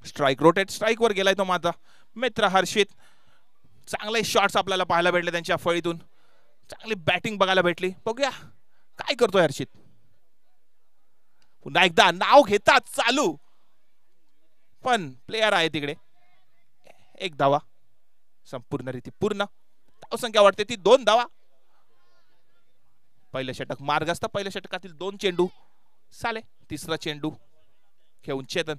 Strike rotate strike वर गेलाय तो माझा मित्र हर्षित. चांगले शॉट्स आपल्याला पाहायला भेटले त्यांच्या फळीतून. चांगली बॅटिंग बघायला भेटली. बघूया काय करतोय हर्षित. पुन्हा एकदा नाव घेतात चालू, पण प्लेयर आहे तिकडे. एक धावा संपूर्ण रीती पूर्ण. धावसंख्या वाटते ती 2 धावा. पहिलं षटक मार्ग असतं. पहिल्या षटकातील 2 चेंडू साले. तिसरा चेंडू घेऊन चेतन.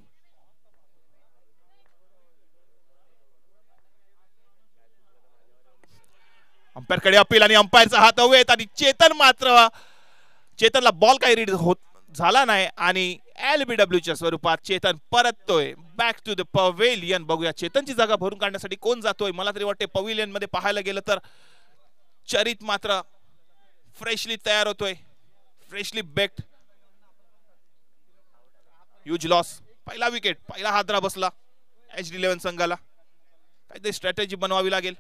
अंपायर कडे अपील आणि अंपायरचा हात हवेत आणि चेतनला बॉल काही रीड होत झाला नाही आणि LBWच्या स्वरूपात चेतन परततोय बॅक टू द पवेलियन. बघूया चेतनची जागा भरून काढण्यासाठी कोण जातोय. मला तरी वाटते पवेलियन मध्ये पाहायला गेलं तर चरित मात्र फ्रेशली तयार होतोय, फ्रेशली बेक्ड. Huge loss. पहिला विकेट, पहिला हादरा बसला HD11 संघाला. काहीतरी स्ट्रॅटेजी बनवावी लागेल.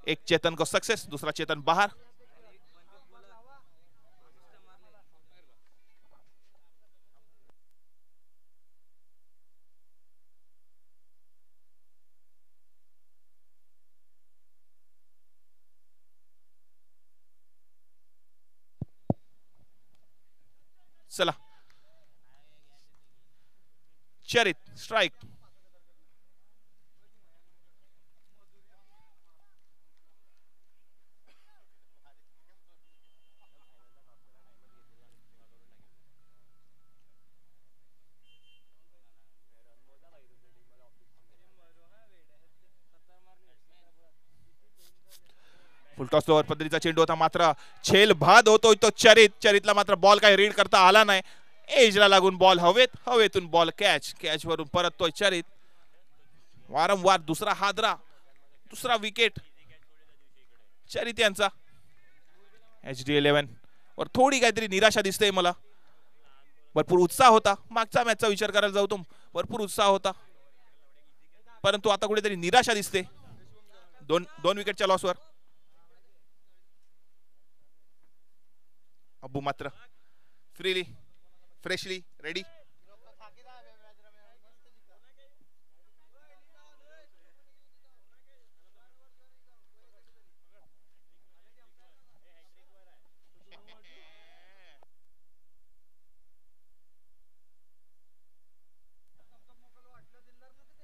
एक चेतन को सक्सेस, दूसरा चेतन बाहर. चला चरित स्ट्राइक. फुलटॉस ओव्हर पद्धतीचा चेंडू होता, मात्र छेल बाद होतोय तो चरितला मात्र बॉल काही रीड करता आला नाही. एजला लागून बॉल हवेतून बॉल कॅच वरून परततोय चरित. वारंवार दुसरा हादरा, दुसरा विकेट चरित यांचा. HD11 वर थोडी काहीतरी निराशा दिसते मला. भरपूर उत्साह होता मागच्या मॅचचा विचार करायला जाऊ तो भरपूर उत्साह होता, परंतु आता कुठेतरी निराशा दिसते दोन विकेटच्या लॉसवर. अब्बू मात्र फ्रेशली रेडी.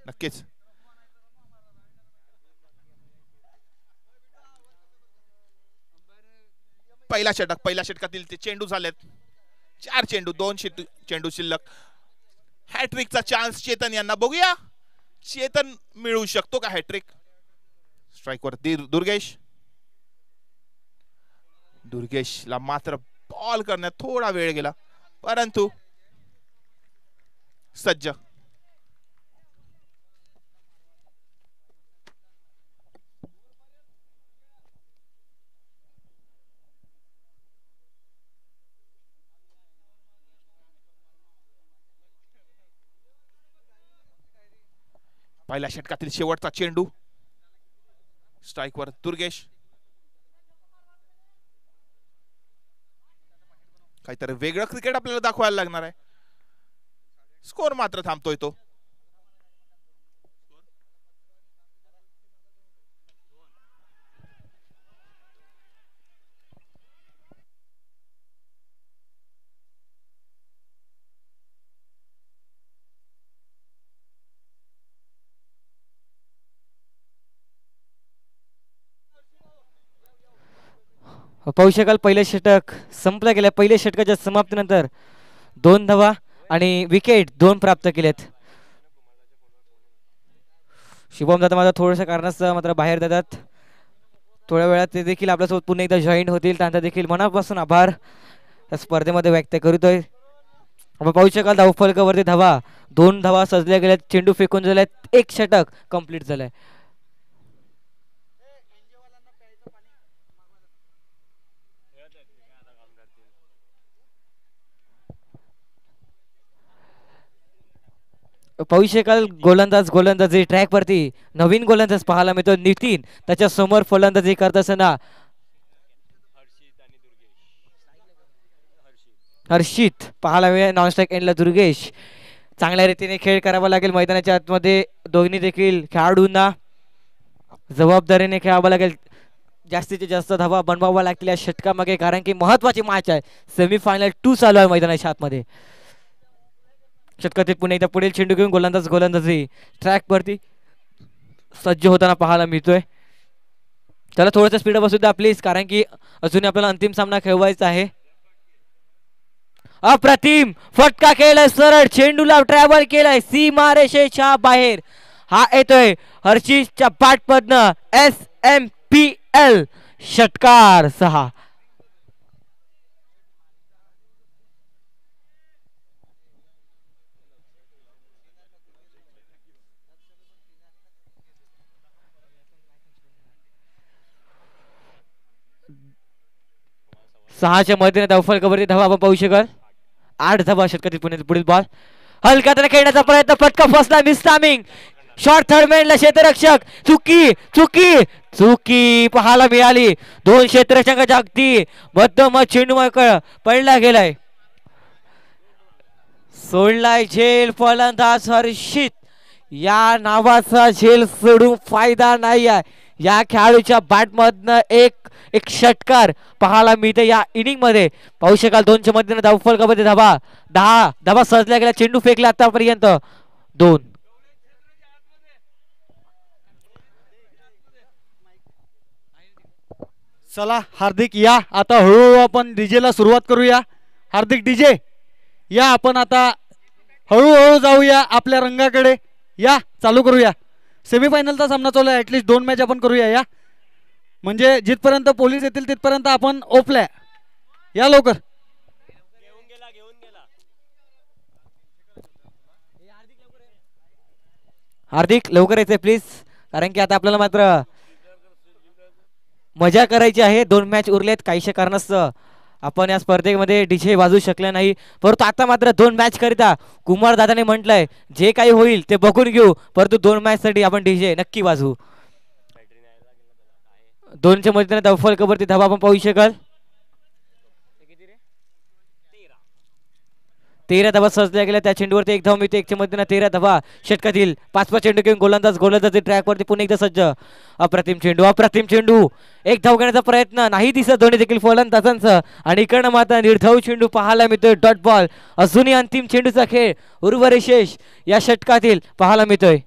नक्कीच पहिल्या षटकातील ते चेंडू झालेत 4 चेंडू, 2 चेंडू शिल्लक. हॅट्रिकचा चान्स चेतन यांना. बघूया चेतन मिळू शकतो का हॅट्रिक. स्ट्राइक वर दुर्गेशला मात्र बॉल करण्यात थोडा वेळ गेला, परंतु सज्ज. पहिल्या षटकातील शेवटचा चेंडू. स्ट्राइक वर दुर्गेश. काहीतरी वेगळं क्रिकेट आपल्याला दाखवायला लागणार आहे. स्कोर मात्र थांबतोय तो. पाहू शकाल पहिले षटक संपलं गेलं. पहिल्या षटकाच्या समाप्तीनंतर 2 धावा आणि विकेट 2 प्राप्त केलेत. शुभम दादा माझा थोडंसं कारणास्तव मात्र बाहेर जातात. थोड्या वेळात ते देखील आपल्यासोबत पुन्हा एकदा जॉईन होतील. त्यांचा देखील मनापासून आभार या स्पर्धेमध्ये व्यक्त करतोय. आपण पाहू शकाल धावफलकावरती धावा 2 धावा सजल्या गेल्यात. चेंडू फेकून झाल्यात. 1 षटक कंप्लीट झालंय. पाहू शकाल गोलंदाजी ट्रॅक वरती नवीन गोलंदाज पाहायला मिळतो नितीन. त्याच्या समोर फलंदाजी करत असताना हर्षित पाहायला मिळेल. नॉन स्ट्राईक एंडला दुर्गेश. चांगल्या रीतीने खेळ करावा लागेल मैदानाच्या आतमध्ये. दोन्ही देखील खेळाडूंना जबाबदारीने खेळावं लागेल. जास्तीत जास्त धावा बनवावा लागतील या षटकामागे, कारण की महत्वाची मॅच आहे. सेमीफायनल 2 चालू आहे मैदानाच्या आतमध्ये. षटकातील पुन्हा एकदा पुढील चेंडू घेऊन गोलंदाजी ट्रॅक वरती सज्ज होताना पाहायला मिळतोय. त्याला थोडंसं स्पीड बसू द्या प्लीज, कारण की अजूनही आपल्याला अंतिम सामना खेळवायचा आहे. अप्रतिम फटका केलाय, सरळ चेंडूला ट्रॅव्हल केलाय सीमारेषेच्या बाहेर. हा येतोय हर्षितच्या बॅटमधनं. SMPL षटकार 6. सहाच्या मध्येने धावफलकावरती धावा आपण पाहू शकाल. 8 धावा षटकातील पुढील बॉल हलका त्याने खेळण्याचा प्रयत्न, फटका फसला. Miss timing. शॉर्ट थर्ड मॅनला क्षेत्ररक्षक. चुकी चुकी चुकी पाहायला मिळाली. 2 क्षेत्ररक्षकांच्या अगदी मध्यम चेंडू पडला गेलाय. सोडलाय झेल फलंदाज हर्षित. या नावाचा झेल सोडून फायदा नाही आहे. या खेळाडूच्या बॅटमधनं एक षटकार पाहायला मिळते या इनिंग मध्ये. पाहू शकाल 2च्या मध्येने धावफलकामध्ये धावा 10 धावा सजल्या गेल्या. चेंडू फेकला आतापर्यंत 2. चला हार्दिक या, आता हळूहळू आपण डीजेला सुरुवात करूया. हार्दिक डीजे या, आपण आता हळूहळू जाऊया आपल्या रंगाकडे. या चालू करूया. सेमीफायनलचा सामना चालू आहे. ॲटलिस्ट 2 मॅच आपण करूया या, म्हणजे जिथपर्यंत पोलीस येतील तिथपर्यंत आपण ओपल्या. या लवकर. हार्दिक लवकर यायचंय प्लीज, कारण की आता आपल्याला मात्र मजा करायची आहे. 2 मॅच उरलेत. काहीशा कारणास्तव आपण या स्पर्धेमध्ये डीजे वाजू शकले नाही, परंतु आता मात्र 2 मॅच करिता कुमार दादाने म्हटलंय जे काही होईल ते बघून घेऊ, परंतु 2 मॅच साठी आपण डीजे नक्की वाजवू. 2च्या मध्ये धावफलकावरती धावा आपण पाहू शकाल. 13 धावा सजल्या गेल्या. त्या चेंडूवरती 1 धाव मिळते. 1च्या मध्ये 13 धावा. षटकातील 5 चेंडू घेऊन गोलंदाजी ट्रॅकवरती पुन्हा एकदा सज्ज. अप्रतिम चेंडू 1 धाव घेण्याचा प्रयत्न नाही दिसत दोन्ही देखील फलंदाजांचं. आणि इकडनं मात्र निर्धाव चेंडू पाहायला मिळतोय. Dot ball. अजूनही अंतिम चेंडूचा खेळ उर्वरिशेष या षटकातील पाहायला मिळतोय.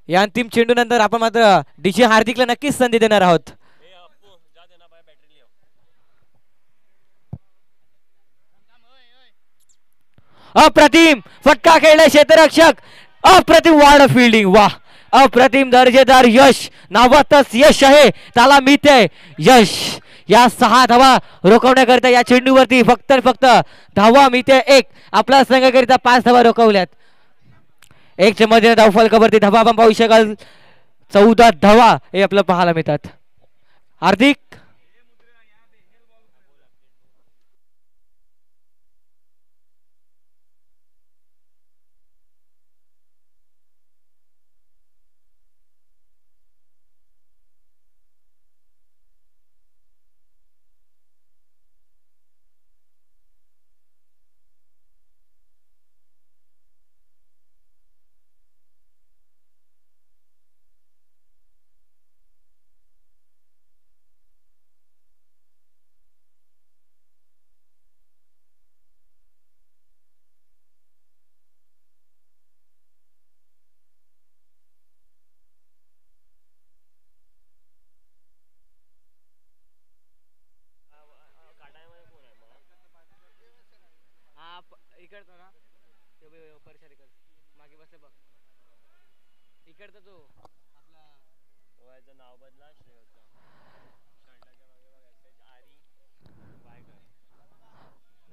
या अंतिम चेंडू नंतर आपण मात्र डीजे हार्दिकला नक्कीच संधी देणार आहोत. अप्रतिम फटका खेळलाय क्षेत्ररक्षक. अप्रतिम वार्ड फिल्डिंग. वाह, अप्रतिम दर्जेदार यश. नावातच यश आहे, त्याला मिळते यश. या 6 धावा रोखवण्याकरिता या चेंडूवरती फक्त धावा मिळते 1. आपला संघाकरिता 5 धावा रोखवल्यात. 1च्या मध्ये धावफलकावरती धावा आपण पाहू शकाल. 14 धावा हे आपल्याला पाहायला मिळतात. हार्दिक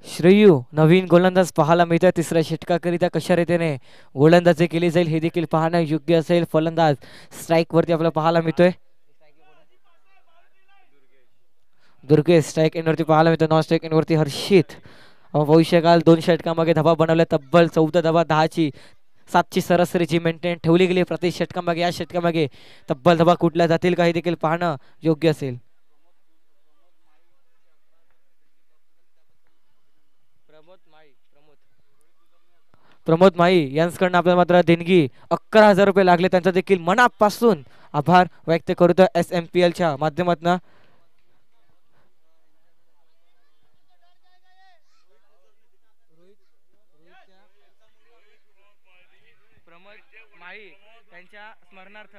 श्रेयू नवीन गोलंदाज पाहायला मिळतोय. 3ऱ्या षटकाकरिता कशा रीतीने गोलंदाजी केली जाईल हे देखील पाहणं योग्य असेल. फलंदाज स्ट्राईक वरती आपल्याला पाहायला मिळतोय. दुर्गेश स्ट्राईक एंड वरती पाहायला मिळतोय. नॉन स्ट्राईक एंड वरती हर्षित. पाहू शकाल 2 षटकामागे धावा बनवल्या तब्बल 14 धावा. 10ची 7ची सरासरी जी मेंटेन ठेवली गेली प्रति षटकामागे. या षटकामागे तब्बल धावा कुठल्या जातील काही देखील पाहणं योग्य असेल. प्रमोद माई यांच्याकडनं आपल्याला मात्र देणगी 11,000 रुपये लागले. त्यांचा देखील मनापासून आभार व्यक्त करतो SMPLच्या माध्यमातून. प्रमोद माई त्यांच्या स्मरणार्थ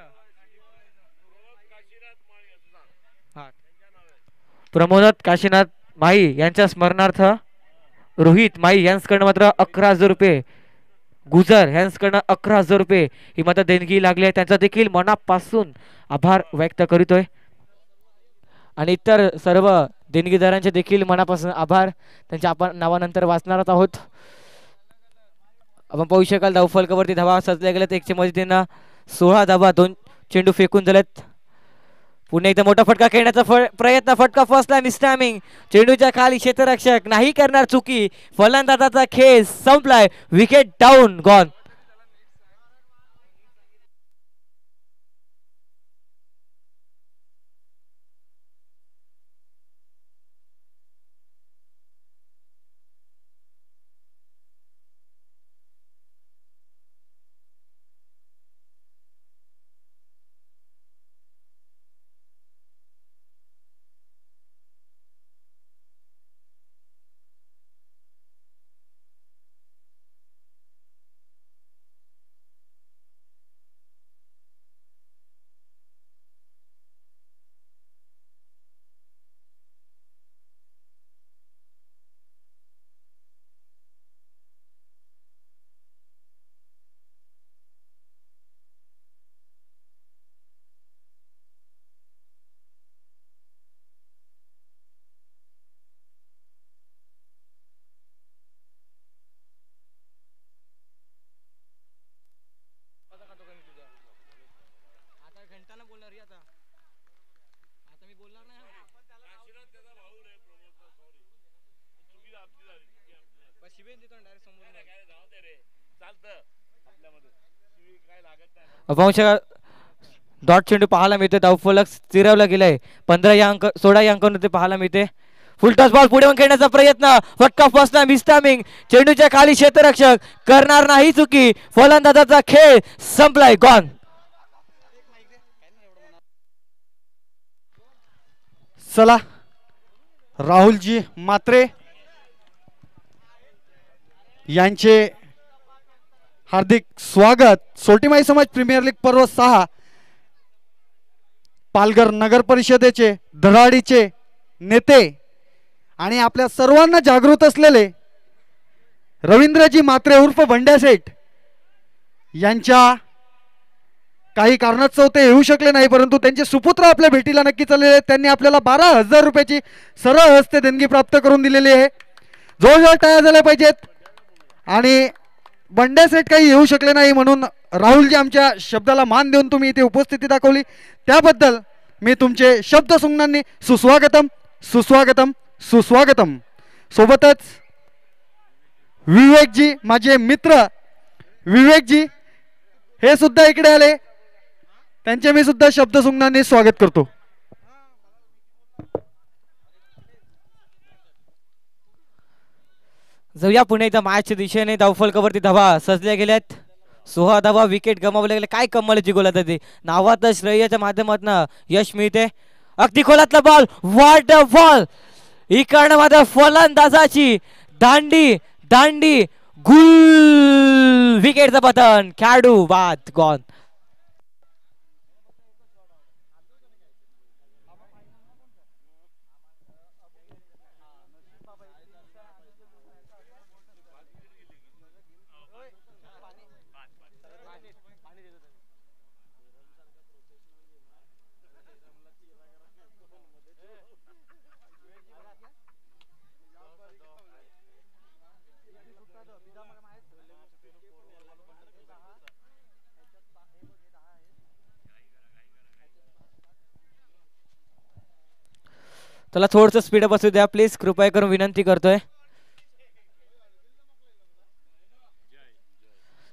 प्रमोद काशीनाथ माई यांच्या स्मरणार्थ रोहित माई यांच्याकडनं मात्र 11,000 रुपये, गुजर यांच्याकडनं 11,000 रुपये ही मात्र देणगी लागली आहे. त्यांचा देखील मनापासून आभार व्यक्त करीतोय. आणि इतर सर्व देणगीदारांचे देखील मनापासून आभार. त्यांच्या आपण नावानंतर वाचणार आहोत. आपण पाहू शकाल धावफलकावरती धावा सजल्या गेल्यात. एकच्या मदतीनं 16 धावा, 2 चेंडू फेकून झालेत. पुन्हा एकदा मोठा फटका खेळण्याचा प्रयत्न. फटका फसला, मिसटायमिंग. चेंडूच्या खाली क्षेत्ररक्षक नाही करणार चुकी. फलंदाजाचा खेळ संपलाय. Wicket down, gone. डॉट चेंडू पाहायला मिळते. धावफलक स्थिरावला गेलाय. 15 या अंक 16 या अंकांमध्ये पाहायला मिळते. फुलटॉस बॉल पुढे खेळण्याचा प्रयत्न. फटका फसला, मिसटायमिंग. चेंडूच्या खाली क्षेत्ररक्षक करणार नाही चुकी. फलंदाजाचा खेळ संपलाय, गॉन. चला राहुलजी मात्रे यांचे हार्दिक स्वागत. सोटीमाई समाज प्रीमियर लीग पर्व 6 पालघर नगर परिषदेचे धडाडीचे नेते आणि आपल्या सर्वांना जागृत असलेले रवींद्रजी मात्रे उर्फ बंड्या सेठ यांच्या काही कारणास्तव ते येऊ शकले नाही, परंतु त्यांचे सुपुत्र आपल्या भेटीला नक्की चाललेले आहेत. त्यांनी आपल्याला 12,000 रुपयाची सरळ हस्ते देणगी प्राप्त करून दिलेली आहे. जोरदार टाळ्या झाल्या पाहिजेत. आणि बंड्या सेठ काही येऊ शकले नाही म्हणून राहुलजी आमच्या शब्दाला मान देऊन तुम्ही इथे उपस्थिती दाखवली त्याबद्दल मी तुमचे शब्द सुमनांनी सुस्वागतम सुस्वागतम सुस्वागतम. सोबतच विवेकजी, माझे मित्र विवेकजी हे सुद्धा इकडे आले. त्यांचे मी सुद्धा शब्द सुमनांनी स्वागत करतो. जाऊया पुणे एकदा मॅचच्या दिशेने. धावफलकावरती धावा सजल्या गेल्यात. 16 धावा, विकेट गमावले गेले. काय कमालीची गोलंदाजी. नावात श्रेयाच्या माध्यमातून यश मिळते. अगदी खोलातला बॉल, व्हॉट अ बॉल. इकडनं मात्र फलंदाजाची दांडी दांडी गुल. विकेटचं पतन. खेळाडू बाद, गॉन. चला थोडंसं स्पीड बसू द्या प्लीज, कृपया करून विनंती करतोय.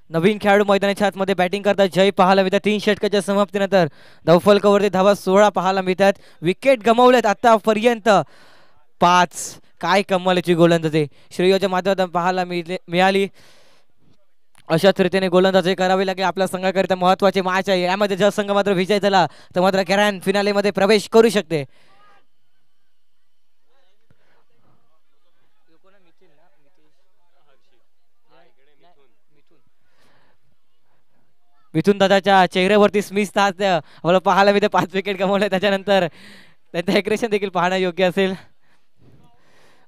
नवीन खेळाडू मैदानाच्या आतमध्ये बॅटिंग करतात. जय पाहायला मिळतात. 3 षटकाच्या समाप्तीनंतर धावफलकावरती धावा 16 पाहायला मिळतात. विकेट गमावलेत आतापर्यंत 5. काय कमालीची गोलंदाजी श्रेयाच्या माध्यमातून पाहायला मिळाली. अशाच रीतीने गोलंदाजी करावी लागेल आपल्या संघाकरिता महत्वाचे मॅच आहे यामध्ये जर संघ मात्र विजय झाला तर मात्र ग्रँड फिनाले मध्ये प्रवेश करू शकते. मिथून दादाच्या चेहऱ्यावरती स्मित आम्हाला पाहायला मिळते. 5 विकेट गमावले त्याच्यानंतर त्यांचं एग्रेशन देखील पाहणं योग्य असेल.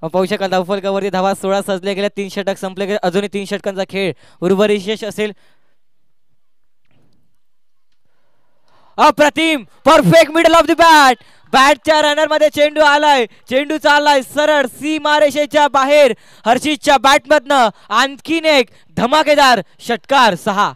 पाहू शकाल धावफलकावरती धावा 16 सजले गेल्या. 3 षटक संपले गेले. अजूनही 3 षटकांचा खेळ उर्वरित शेष असेल. अप्रतिम perfect middle of the bat. बॅटच्या रनर मध्ये चेंडू आलाय. चेंडू चाललाय सरळ सीमारेषेच्या बाहेर. हर्षितच्या बॅट मधनं आणखीन एक धमाकेदार षटकार 6.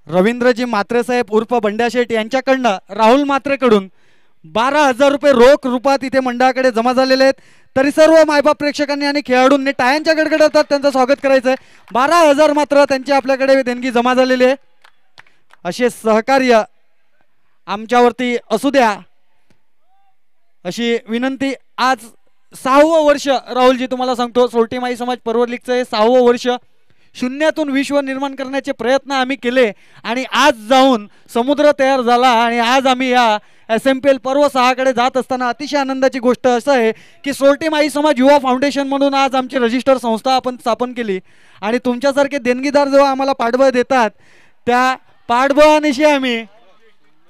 रवींद्रजी म्हात्रे साहेब उर्फ बंड्या शेठ यांच्याकडनं राहुल म्हात्रेकडून 12,000 रुपये रोख रूपात इथे मंडळाकडे जमा झालेले आहेत. तरी सर्व मायबाप प्रेक्षकांनी आणि खेळाडूंनी टाळ्यांच्या गडगडाटात त्यांचं स्वागत करायचं आहे. 12,000 मात्र त्यांची आपल्याकडे देणगी जमा झालेली आहे. असे सहकार्य आमच्यावरती असू द्या अशी विनंती. आज 6वं वर्ष राहुलजी तुम्हाला सांगतो सोरटी माई समाज पर्व लीगचं हे 6वं वर्ष. शून्यातून विश्व निर्माण करण्याचे प्रयत्न आम्ही केले आणि आज जाऊन समुद्र तयार झाला आणि आज आम्ही या SMPL पर्व 6 कडे जात असताना अतिशय आनंदाची गोष्ट असं आहे की सोरटी माई समाज युवा फाउंडेशन म्हणून आज आमची रजिस्टर संस्था आपण स्थापन केली आणि तुमच्यासारखे देणगीदार जेव्हा आम्हाला पाठबळ देतात त्या पाठबळानिशी आम्ही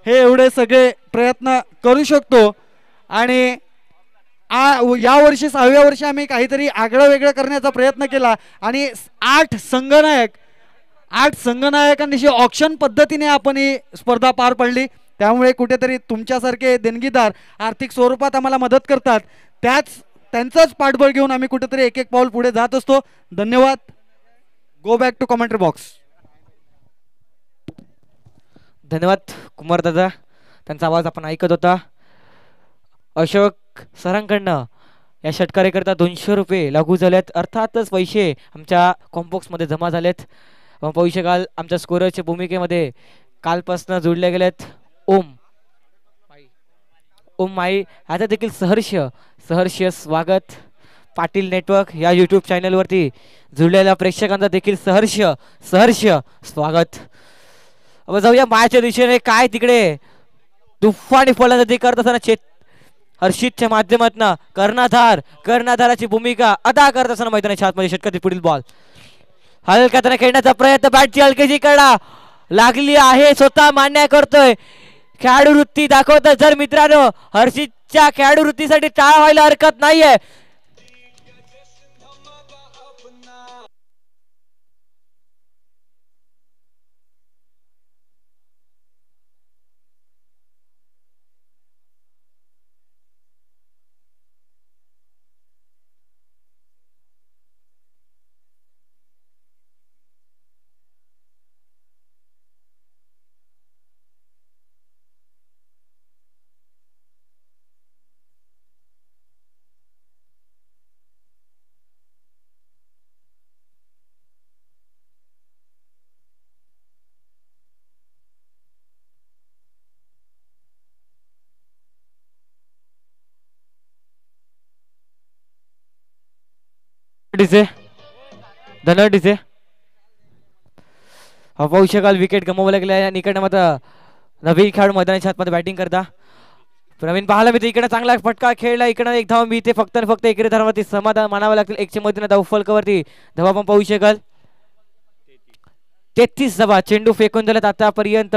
हे एवढे सगळे प्रयत्न करू शकतो. आणि या वर्षी 6व्या वर्षी आम्ही काहीतरी आगळं वेगळं करण्याचा प्रयत्न केला आणि 8 संगनायकांनी ऑक्शन पद्धतीने आपण ही स्पर्धा पार पडली. त्यामुळे कुठेतरी तुमच्यासारखे देणगीदार आर्थिक स्वरूपात आम्हाला मदत करतात. त्यांचंच पाठबळ घेऊन आम्ही कुठेतरी एक एक पाऊल पुढे जात असतो. धन्यवाद. Go back to commentary box. धन्यवाद कुमार दादा. त्यांचा आवाज आपण ऐकत होता. अशोक सरांकडनं या षटकारीकरता 200 रुपये लागू झालेत. अर्थातच पैसे आमच्या कॉम्बॉक्स मध्ये जमा झालेत. पाहू शकाल आमच्या स्कोररच्या भूमिकेमध्ये कालपासून जोडले गेलेत ओम माई. आता देखील सहर्ष स्वागत. पाटील नेटवर्क या यूट्यूब चॅनलवरती जुळलेल्या प्रेक्षकांचा देखील सहर्ष स्वागत. जाऊया मायाच्या दिशेने. काय तिकडे तुफानी फलंदाजी करत असताना हर्षितच्या माध्यमातून कर्णधाराची भूमिका अदा करत असताना मैदानाच्या आतमध्ये षटकातील पुढील बॉल हलक्याने खेळण्याचा प्रयत्न. बॅटची हलकीची कडा लागली आहे. स्वतः मान्य करतोय. खेळाडू वृत्ती दाखवतोय. जर मित्रांनो हर्षितच्या खेळाडू वृत्तीसाठी टाळ व्हायला हरकत नाहीये. धनवटीचे पाहू शकाल विकेट गमावला गेला. या निकटने मात्र नवीन खेळाडू मैदानाच्या आतमध्ये बॅटिंग करता. प्रवीण पाहायला मिळते. इकडे चांगला फटका खेळला. इकडे एक धाव मिळते. फक्त आणि फक्त इकडे धावावरती समाधान मानावं लागतील. 1च्या मधून धाव फलकावरती धावा पण पाहू शकाल. 33 धावा चेंडू फेकून दिलेत आतापर्यंत.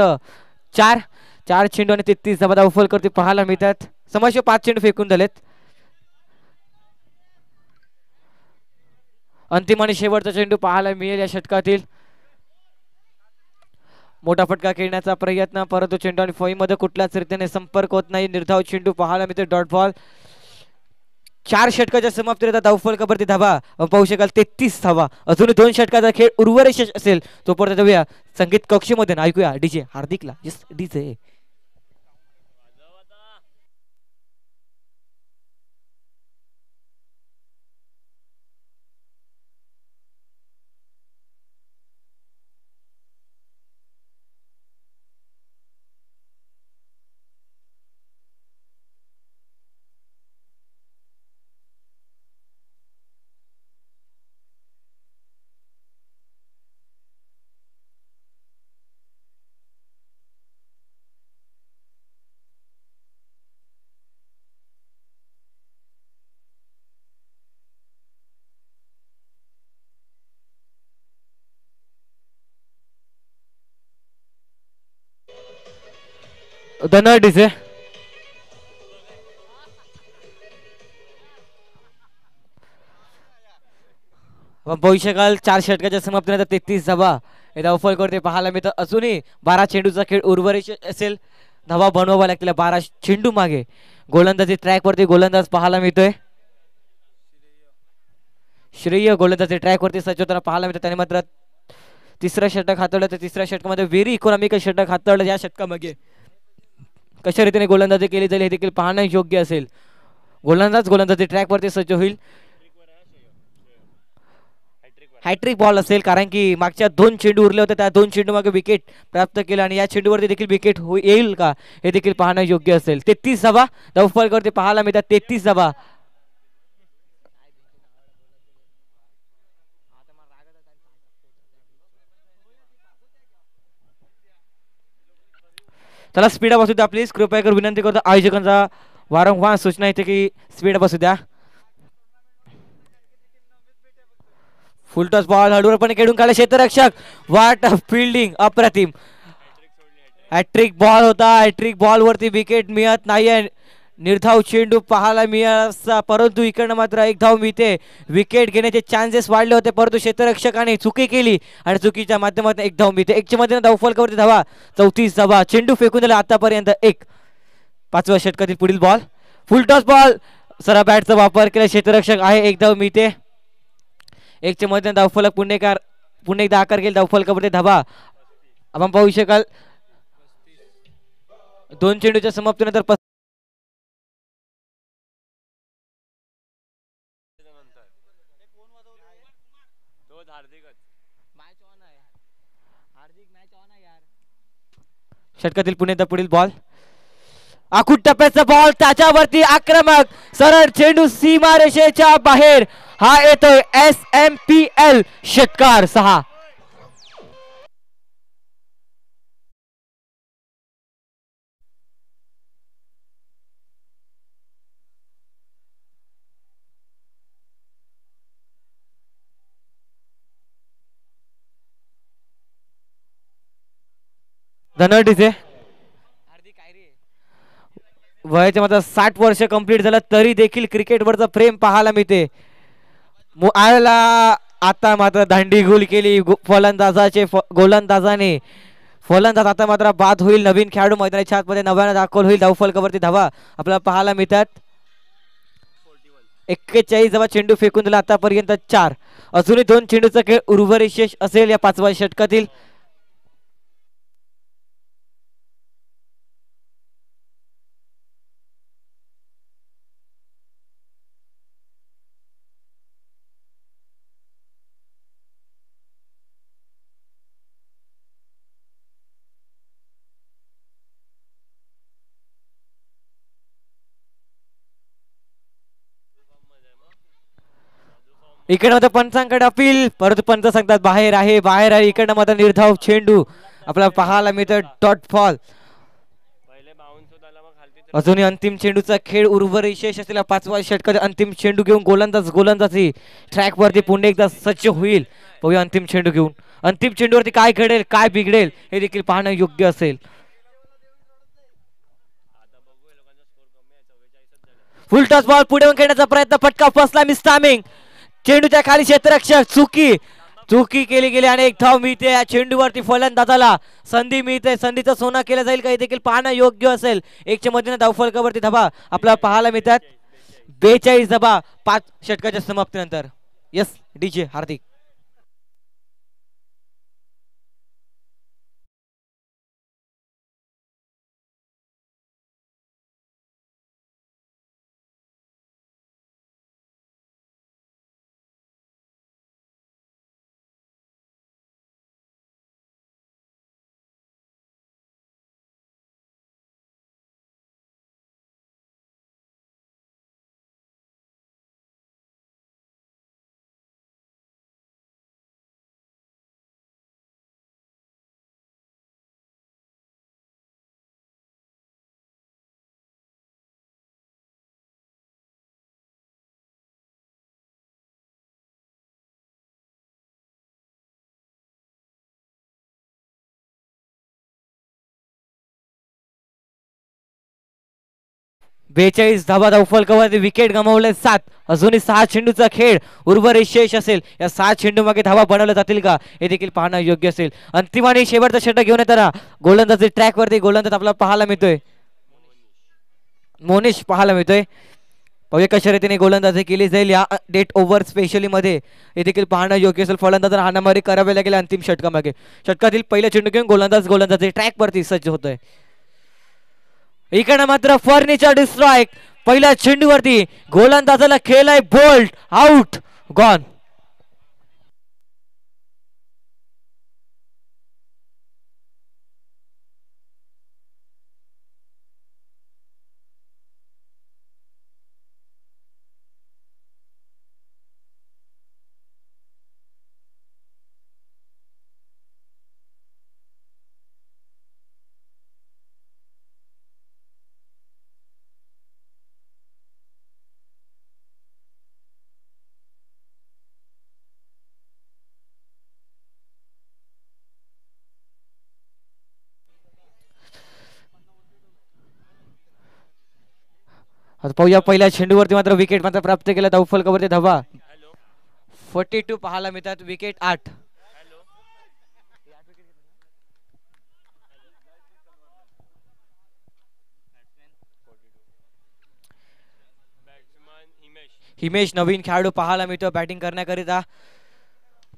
4 चेंडू आणि 33 धावा धाव फलकावरती पाहायला मिळतात. समोरचे 5 चेंडू फेकून दिलेत. अंतिम आणि शेवटचा चेंडू पाहायला मिळेल या षटकातील. मोठा फटका खेळण्याचा प्रयत्न परंतु चेंडू आणि फळीमध्ये कुठल्याच रीतीने संपर्क होत नाही. निर्धाव चेंडू पाहायला मिळतो. Dot ball. 4 षटकाच्या समाप्तीनंतर धावफलकावरती धावा आपण पाहू शकाल 33 धावा. अजून 2 षटकाचा खेळ उर्वरित असेल. तोपर्यंत जाऊया संगीत कक्षेमध्ये ऐकूया डीजे हार्दिकला. Yes DJ. धन्यवाद डीजे. आपण पाहू शकाल 4 षटकाच्या समाप्तीनंतर 33 धावा धावफल करते पाहायला मिळतं. अजूनही 12 चेंडूचा खेळ उर्वरित असेल. धावा बनवावा लागतील 12 चेंडू मागे. गोलंदाजी ट्रॅक वरती गोलंदाज पाहायला मिळतोय. श्रेय गोलंदाजी ट्रॅक वरती सज्ज होताना पाहायला मिळतं. त्याने मात्र तिसरा षटक हाताळलं. तर तिसऱ्या षटकामध्ये व्हेरी इकॉनॉमिकल षटक हाताळलं. या षटकामागे कशा रीतीने गोलंदाजी केली जाईल हे देखील पाहणं योग्य असेल. गोलंदाजी ट्रॅक वरती सज्ज होईल. हॅट्रिक बॉल असेल कारण की मागच्या 2 चेंडू उरले होते. त्या 2 चेंडू मागे विकेट प्राप्त केला आणि या चेंडूवरती देखील विकेट येईल का हे देखील पाहणं योग्य असेल. 33 धावा धावफलकावरती पाहायला मिळतात. 33 धावा. चला स्पीड बसू द्या प्लीज. कृपया करून विनंती करतो. आयोजकांचा वारंवार सूचना येते की स्पीड बसू द्या. फुलटॉस बॉल हळूवारपणे खेळून काढले क्षेत्ररक्षक. वाट फिल्डिंग अप्रतिम. हॅट्रिक बॉल होता. हॅट्रिक बॉल वरती विकेट मिळत नाहीये. निर्धाव चेंडू पाहायला मिळाला परंतु इकडनं मात्र 1 धाव मिळते. विकेट घेण्याचे चान्सेस वाढले होते परंतु क्षेत्ररक्षकाने चुकी केली आणि चुकीच्या माध्यमातून 1 धाव मिळते. 1च्या मध्ये धावफलकावरती धावा 34 धावा. चेंडू फेकून दिला आतापर्यंत 1. 5व्या षटकातील पुढील बॉल फुलटॉस बॉल. सरा बॅटचा वापर केला क्षेत्ररक्षक आहे. 1 धाव मिळते. 1च्या मध्ये धावफलक पुन्हा एकदा आकार गेला. धावफलकावरती धावा आपण पाहू शकाल. 2 चेंडूच्या समाप्तीनंतर षटकातील पुणे पुढील बॉल आखूट टप्प्याचा बॉल त्याच्यावरती आक्रमक सरळ चेंडू सीमारेषेच्या बाहेर. हा येतोय SMPL षटकार 6. धन्यवाद डीजे. वयाच्या मात्र 60 वर्ष कंप्लीट झालं तरी देखील क्रिकेटवरचा प्रेम पाहायला मिळते. आता मात्र दांडी गोल केली फलंदाजाचे गोलंदाजाने. फलंदाज आता मात्र बाद होईल. नवीन खेळाडू मैदानाच्या आतमध्ये नव्यानं दाखल होईल. धावफलकावरती धावा आपल्याला पाहायला मिळतात. 41 धावा चेंडू फेकून दिला आतापर्यंत 4. अजूनही 2 चेंडूचा खेळ उर्वरित असेल या 5व्या षटकातील. इकडे मात्र पंचांकडे अपील परंतु पंच सांगतात बाहेर आहे बाहेर आहे. इकडनं मात्र निर्धाव चेंडू आपल्याला पाहायला मिळतं. Dot fall. अजूनही अंतिम चेंडूचा खेळ उर्वरित असलेला 5व्या षटकात अंतिम चेंडू घेऊन गोलंदाजी ट्रॅक वरती पुन्हा एकदा सज्ज होईल. पाहूया अंतिम चेंडू घेऊन. अंतिम चेंडूवरती काय घडेल काय बिघडेल हे देखील पाहणं योग्य असेल. फुलटॉस बॉल पुढे खेळण्याचा प्रयत्न फटका फसला. Miss timing. चेंडूच्या खाली क्षेत्ररक्षक चुकी केली गेली आणि 1 धाव मिळते. या चेंडूवरती फलंदाजाला संधी मिळते. संधीचा सोना केला जाईल काही देखील पाहणं योग्य असेल. 1च्या मधीने धावफलकावरती धावा आपल्याला पाहायला मिळतात. 42 धावा 5 षटकाच्या समाप्तीनंतर. यस डीजे हार्दिक. बेचाळीस धावा धावफलकावरती विकेट गमावले 7. अजूनही 6 चेंडूचा खेळ उर्वरित शेष असेल. या 6 चेंडू मागे धावा बनवल्या जातील का हे देखील पाहणं योग्य असेल. अंतिम आणि शेवटचा षटक घेऊन येताना गोलंदाजी ट्रॅक वरती गोलंदाज आपल्याला पाहायला मिळतोय. मोनिश पाहायला मिळतोय. पाहूया कशा रीतीने गोलंदाजी केली जाईल या डेट ओव्हर स्पेशली मध्ये हे देखील पाहणं योग्य असेल. फलंदाज हाणामारी करावी लागेल अंतिम षटकामागे. षटकातील पहिला चेंडू घेऊन गोलंदाजी ट्रॅक वरती सज्ज होतोय. इकडे मात्र फर्निचर डिस्ट्रॉय पहिल्या चेंडूवरती गोलंदाजाला खेळलाय बोल्ट आउट गॉन. आता पाहूया पहिल्या चेंडूवरती मात्र विकेट मात्र प्राप्त केला धावफलकावरती धावा 42 पाहायला मिळतात. विकेट 8. हिमेश नवीन खेळाडू पाहायला मिळतो बॅटिंग करण्याकरिता.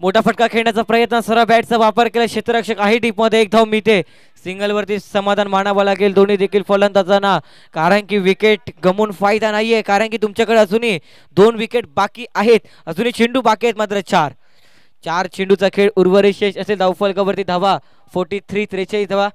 मोठा फटका खेळण्याचा प्रयत्न सरळ बॅटचा वापर केला क्षेत्ररक्षक आहे. टीप मध्ये एक धाव मिळते. सिंगल वरती समाधान मानावं लागेल दोन्ही देखील फलंदाजांना कारण की विकेट गमून फायदा नाहीये कारण की तुमच्याकडे अजूनही 2 विकेट बाकी आहेत. अजूनही चेंडू बाकी आहेत मात्र 4 चेंडूचा खेळ उर्वरित शेष असेल. धावफलकावरती धावा 43 43 धावा.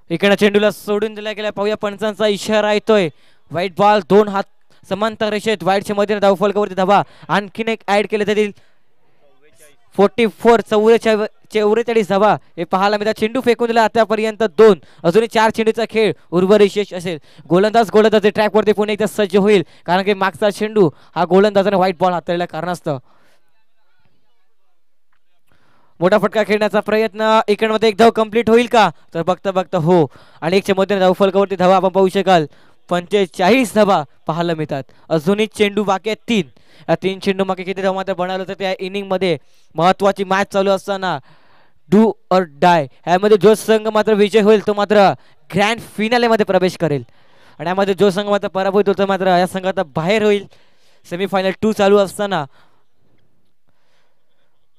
इकडे चेंडूला सोडून दिला गेला. पाहूया पंचांचा इशारा येतोय. व्हाईट बॉल 2 हात समांतर रेषेत व्हाईटच्या मध्ये धावफलकावरती धावा आणखीन एक ऍड केले जातील. 44 44 धावा हे पाहायला मिळतात. चेंडू फेकून दिला आतापर्यंत 2. अजूनही 4 चेंडूचा खेळ उर्वरित शेष असेल. गोलंदाज ट्रॅक वरती पुन्हा एकदा सज्ज होईल कारण की मागचा चेंडू हा गोलंदाजाने व्हाईट बॉल हाताळलेल्या कारणास्तव. मोठा फटका खेळण्याचा प्रयत्न इकडमध्ये एक धाव कंप्लीट होईल का तर बघता हो आणि 1च्या मध्ये धावफलकावरती धावा आपण पाहू शकाल. 45 धावा पाहायला मिळतात. अजूनही चेंडू बाकी आहेत 3. या 3 चेंडू मागे किती धावा मात्र बनवलं तर त्या इनिंग मध्ये महत्वाची मॅच चालू असताना डू और डाय ह्यामध्ये जो संघ मात्र विजय होईल तो मात्र ग्रँड फिनाले मध्ये प्रवेश करेल आणि यामध्ये जो संघ मात्र पराभूत होतो मात्र या संघात बाहेर होईल. सेमीफायनल 2 चालू असताना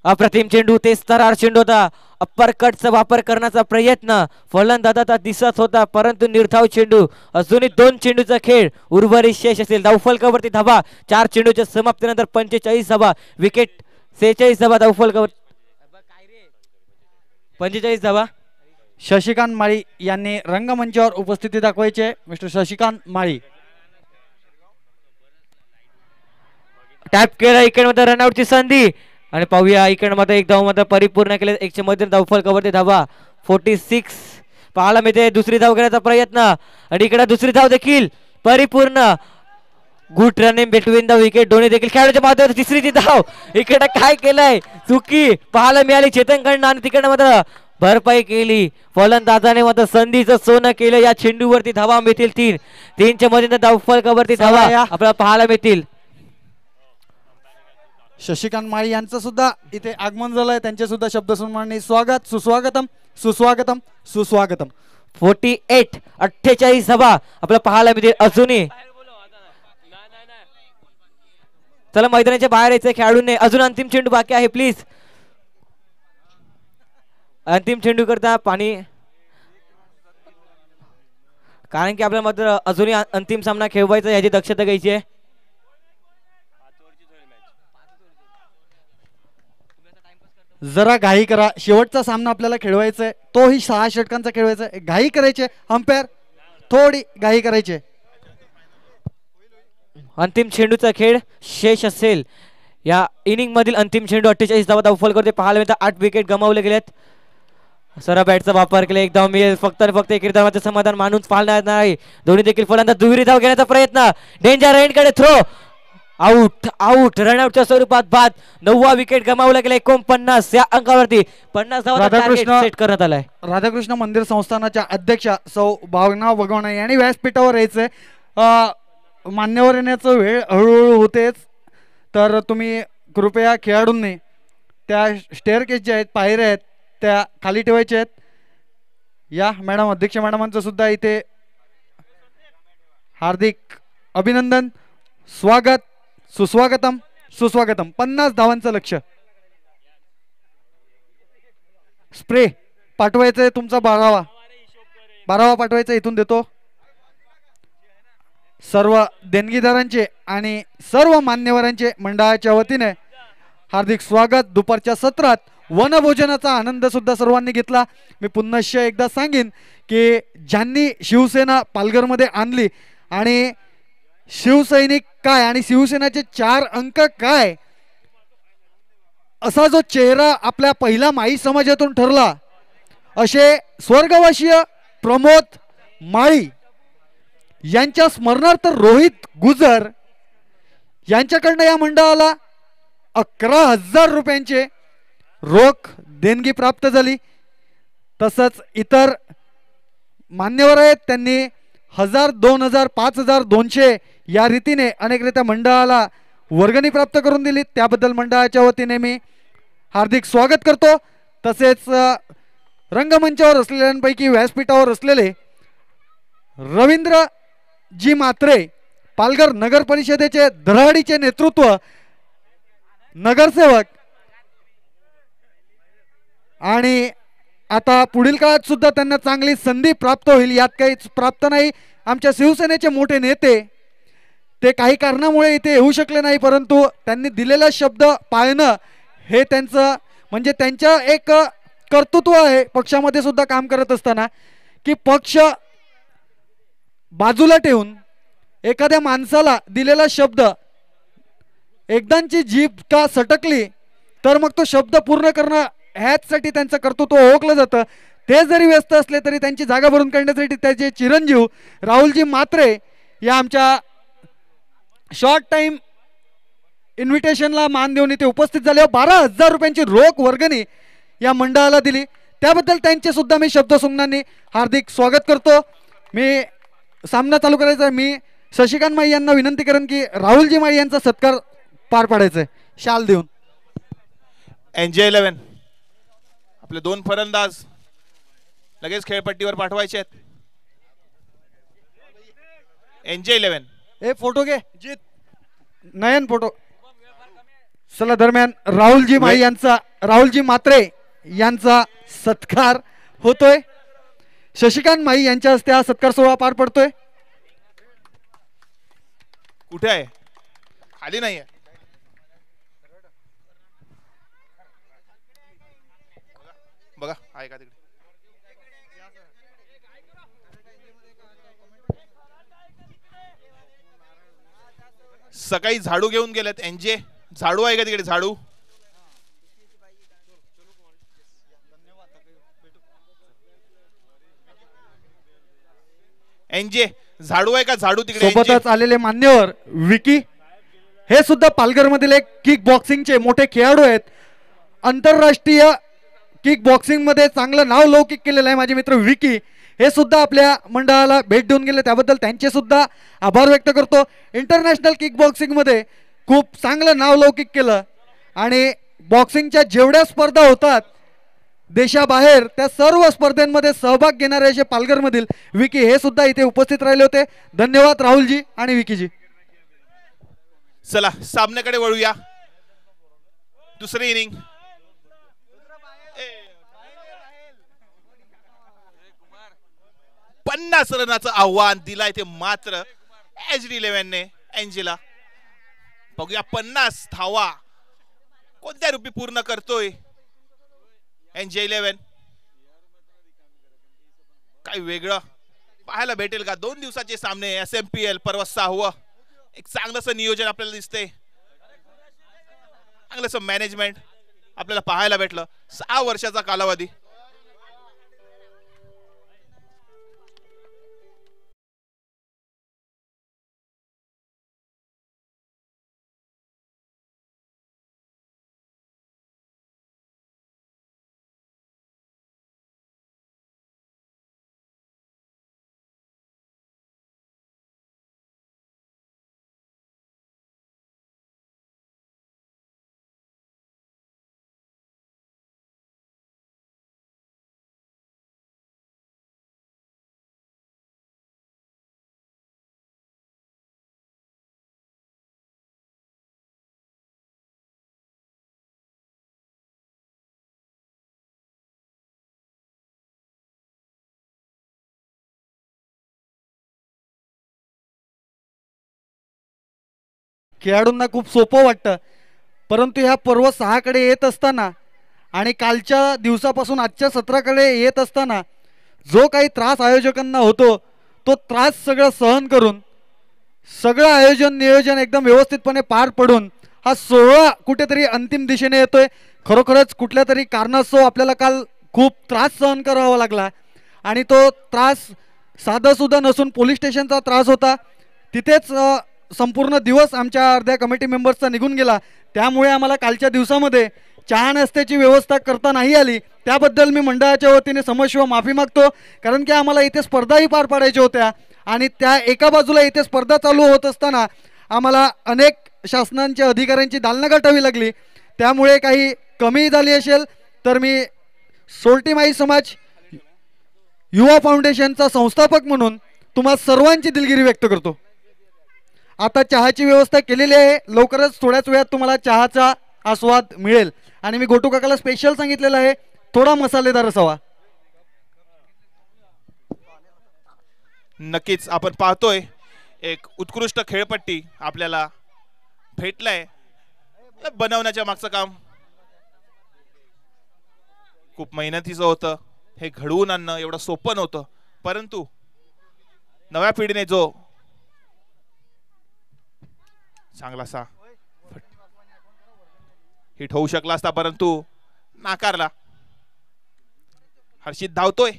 अप्रतिम चेंडू तेच तरार चेंडू होता. अप्पर कटचा वापर करण्याचा प्रयत्न फलंदाजाचा दिसत होता परंतु निर्धाव चेंडू. अजूनही 2 चेंडूचा खेळ उर्वरित शेष असेल. धावफलकावरती धावा 4 चेंडूच्या समाप्तीनंतर 45 धावा. विकेट 46 धावा धावफलकावर 45 धावा. शशिकांत माळी यांनी रंगमंचावर उपस्थिती दाखवायचे. मिस्टर शशिकांत माळी टॅप केला. इकडे मध्ये रनआउटची संधी आणि पाहूया इकडे मध्ये एक धाव मात्र परिपूर्ण केले. 1च्या मध्ये धावफलकावरती धावा 46 पाहायला मिळते. दुसरी धाव घेण्याचा प्रयत्न आणि इकडे दुसरी धाव देखील परिपूर्ण. Good running between the wicket. दोन्ही देखील खेळाडूच्या माध्यमातून तिसरी धाव. इकडे काय केलंय चुकी पाहायला मिळाली चेतनकडनं आणि तिकडे मात्र भरपाई केली फलंदाजाने. मात्र संधीचं सोनं केलं. या चेंडूवरती धावा मिळतील 3. 3च्या मध्ये धावफलकावरती धावा आपल्याला पाहायला मिळतील. शशिकांत माळी यांचं सुद्धा इथे आगमन झालंय, त्यांचे सुद्धा शब्द सन्माननी स्वागत, सुस्वागतम सुस्वागतम सुस्वागतम. 48-48 धावा आपल्याला पाहायला मिळते अजूनही. चला मैदानाच्या बाहेर यायचं खेळाडूंनी, अजून अंतिम चेंडू बाकी आहे प्लीज. अंतिम चेंडू करता पाणी, कारण की आपल्याला मात्र अजूनही अंतिम सामना खेळवायचा, याची दक्षता घ्यायची आहे. जरा घाई करा, शेवटचा सामना आपल्याला खेळवायचा आहे, तोही 6 षटकांचा खेळवायचा आहे. घाई करायचे अंपायर, थोडी घाई करायचे. अंतिम चेंडूचा खेळ शेष असेल. या इनिंग मधील अंतिम चेंडू 48 धावा फॉल करते पाहायला मिळतात. 8 विकेट गमावले गेलेत. सरा बॅटचा वापर केला, एक धाव मिळेल फक्त आणि फक्त. एक धावाचं समाधान मानून पाळणार नाही. दोन्ही देखील फलंदाज दुहेरी धाव घेण्याचा प्रयत्न, डेंजर एंडकडे थ्रो, आउट आउट, रनआउटच्या स्वरूपात बाद. 9वा विकेट गमावला गेला. 49 या अंकावरती 50 धावा टार्गेट सेट करण्यात आलाय. राधाकृष्ण मंदिर संस्थानाच्या अध्यक्षा सौ भावना वगवणे यांनी व्यासपीठावर यायचंय. मान्यवर येण्याचं वेळ हळूहळू होतेच, तर तुम्ही कृपया खेळाडूंनी त्या स्टेअरकेस जे आहेत, पायऱ्या आहेत, त्या खाली ठेवायच्या आहेत. या मॅडम, अध्यक्ष मॅडमांचं सुद्धा इथे हार्दिक अभिनंदन, स्वागत, सुस्वागतम सुस्वागतम. 50 धावांचं लक्ष्य. स्प्रे पाठवायचंय तुमचा 12वा पाठवायचा, इथून देतो. सर्व देणगीदारांचे आणि सर्व मान्यवरांचे मंडळाच्या वतीने हार्दिक स्वागत. दुपारच्या सत्रात वनभोजनाचा आनंद सुद्धा सर्वांनी घेतला. मी पुन्हा एकदा सांगेन की ज्यांनी शिवसेना पालघरमध्ये आणली आणि शिवसैनिक काय आणि शिवसेनाचे 4 अंक काय असा जो चेहरा आपल्या पहिल्या माई समाजातून ठरला, असे स्वर्गवासीय प्रमोद माळी यांच्या स्मरणार्थ रोहित गुजर यांच्याकडनं या मंडळाला 11,000 रुपयांचे रोख देणगी प्राप्त झाली. तसंच इतर मान्यवर आहेत, त्यांनी 1000, 2000, 5200 या रीतीने अनेकरित्या मंडळाला वर्गणी प्राप्त करून दिली. त्याबद्दल मंडळाच्या वतीने मी हार्दिक स्वागत करतो. तसेच रंगमंचावर असलेल्यांपैकी व्यासपीठावर असलेले रवींद्र जी मात्रे, पालघर नगर परिषदेचे धडाडीचे नेतृत्व नगरसेवक, आणि आता पुढील काळात सुद्धा त्यांना चांगली संधी प्राप्त होईल यात काहीच प्राप्त नाही. आमच्या शिवसेनेचे मोठे नेते ते काही कारणामुळे इथे येऊ शकले नाही, परंतु त्यांनी दिलेला शब्द पाळणं हे त्यांचं म्हणजे त्यांच्या एक कर्तृत्व आहे. पक्षामध्ये सुद्धा काम करत असताना की पक्ष बाजूला ठेवून एखाद्या माणसाला दिलेला शब्द एकदांची जीभ का सटकली तर मग तो शब्द पूर्ण करणं ह्याचसाठी त्यांचं कर्तृत्व ओळखलं जातं. ते जरी व्यस्त असले तरी त्यांची जागा भरून काढण्यासाठी त्याचे चिरंजीव राहुलजी मात्रे या आमच्या शॉर्ट टाइम इन्व्हिटेशनला मान देऊन इथे उपस्थित झाले. 12,000 रुपयांची रोख वर्गणी या मंडळाला दिली, त्याबद्दल त्यांचे सुद्धा मी शब्दसंज्ञांनी हार्दिक स्वागत करतो. मी सामना चालू करायचा, मी शशिकांत माळी यांना विनंती करेन की राहुलजी माळी यांचा सत्कार पार पाडायचा आहे शाल देऊन. एनजे 11 आपले 2 फलंदाज लगेच खेळपट्टीवर पाठवायचे आहेत. एनजे 11 ए फोटो घे जीत, नयन फोटो. चला दरम्यान राहुलजी माळी यांचा, राहुलजी मात्रे यांचा सत्कार होतोय. शशिकांत माळी यांच्या हस्ते हा सत्कार सोहळा पार पडतोय. कुठे आहे? खाली नाही आहे. बघा आहे का तिकडे? सकाळी झाडू घेऊन गेलेत एनजे. झाडू आहे का तिकडे? झाडू एनजे झाडू आहे का? झाडू तिकडे. सोबतच आलेले मान्यवर विकी हे सुद्धा पालघर मधील एक किक बॉक्सिंगचे मोठे खेळाडू आहेत. आंतरराष्ट्रीय किक बॉक्सिंग मध्ये चांगलं नाव लौकिक केलेलं आहे माझे मित्र विकी. हे सुद्धा आपल्या मंडळाला भेट देऊन गेले, त्याबद्दल त्यांचे सुद्धा आभार व्यक्त करतो. इंटरनॅशनल किक बॉक्सिंग मध्ये खूप चांगलं नाव लौकिक केलं आणि बॉक्सिंगच्या जेवढ्या स्पर्धा होतात देशाबाहेर त्या सर्व स्पर्धेमध्ये सहभाग घेणारे असे पालघरमधील विकी हे सुद्धा इथे उपस्थित राहिले होते. धन्यवाद राहुलजी आणि विकीजी. चला सामन्याकडे वळूया. दुसरी इनिंग पन्नास रनाचं आव्हान दिलाय ते मात्र HD11 ने एंजिला. बघूया 50 धावा कोणत्या रूपी पूर्ण करतोय NJ11. काही वेगळं पाहायला भेटेल का? 2 दिवसाचे सामने SMPL परवा 6वं. एक चांगलंसं नियोजन आपल्याला दिसते, चांगलंसं मॅनेजमेंट आपल्याला पाहायला भेटलं. 6 वर्षाचा कालावधी. खेळाडूंना खूप सोपं वाटतं, परंतु ह्या पर्व 6 कडे येत असताना आणि कालच्या दिवसापासून आजच्या सत्राकडे येत असताना जो काही त्रास आयोजकांना होतो तो त्रास सगळं सहन करून सगळं आयोजन नियोजन एकदम व्यवस्थितपणे पार पडून हा 16 कुठेतरी अंतिम दिशेने येतोय. खरोखरच कुठल्या तरी कारणास्तव आपल्याला काल खूप त्रास सहन करावा लागला आणि तो त्रास साधासुद्धा नसून पोलीस स्टेशनचा त्रास होता. तिथेच संपूर्ण दिवस आमच्या अर्ध्या कमिटी मेंबर्सचा निघून गेला. त्यामुळे आम्हाला कालच्या दिवसामध्ये चहा नाश्त्याची व्यवस्था करता नाही आली. त्याबद्दल मी मंडळाच्या वतीने समस्व माफी मागतो, कारण की आम्हाला इथे स्पर्धाही पार पाडायच्या होत्या आणि त्या एका बाजूला इथे स्पर्धा चालू होत असताना आम्हाला अनेक शासनांच्या अधिकाऱ्यांची दालनं गाठावी लागली. त्यामुळे काही कमी झाली असेल तर मी सोल्टीमाई समाज युवा फाउंडेशनचा संस्थापक म्हणून तुम्हा सर्वांची दिलगिरी व्यक्त करतो. आता चहाची व्यवस्था केलेली आहे, लवकरच थोड्याच वेळात तुम्हाला चहाचा आस्वाद मिळेल. आणि मी गोटू काकाला स्पेशल सांगितलेलं आहे थोडा मसालेदार असावा. नक्कीच आपण पाहतोय एक उत्कृष्ट खेळपट्टी आपल्याला भेटलाय. बनवण्याच्या मागचं काम खूप मेहनतीचं होतं. हे घडवून आणणं एवढं सोपं नव्हतं, परंतु नव्या पिढीने जो चांगलासा हिट होऊ शकला असता परंतु नाकारला. हर्षित धावतोय.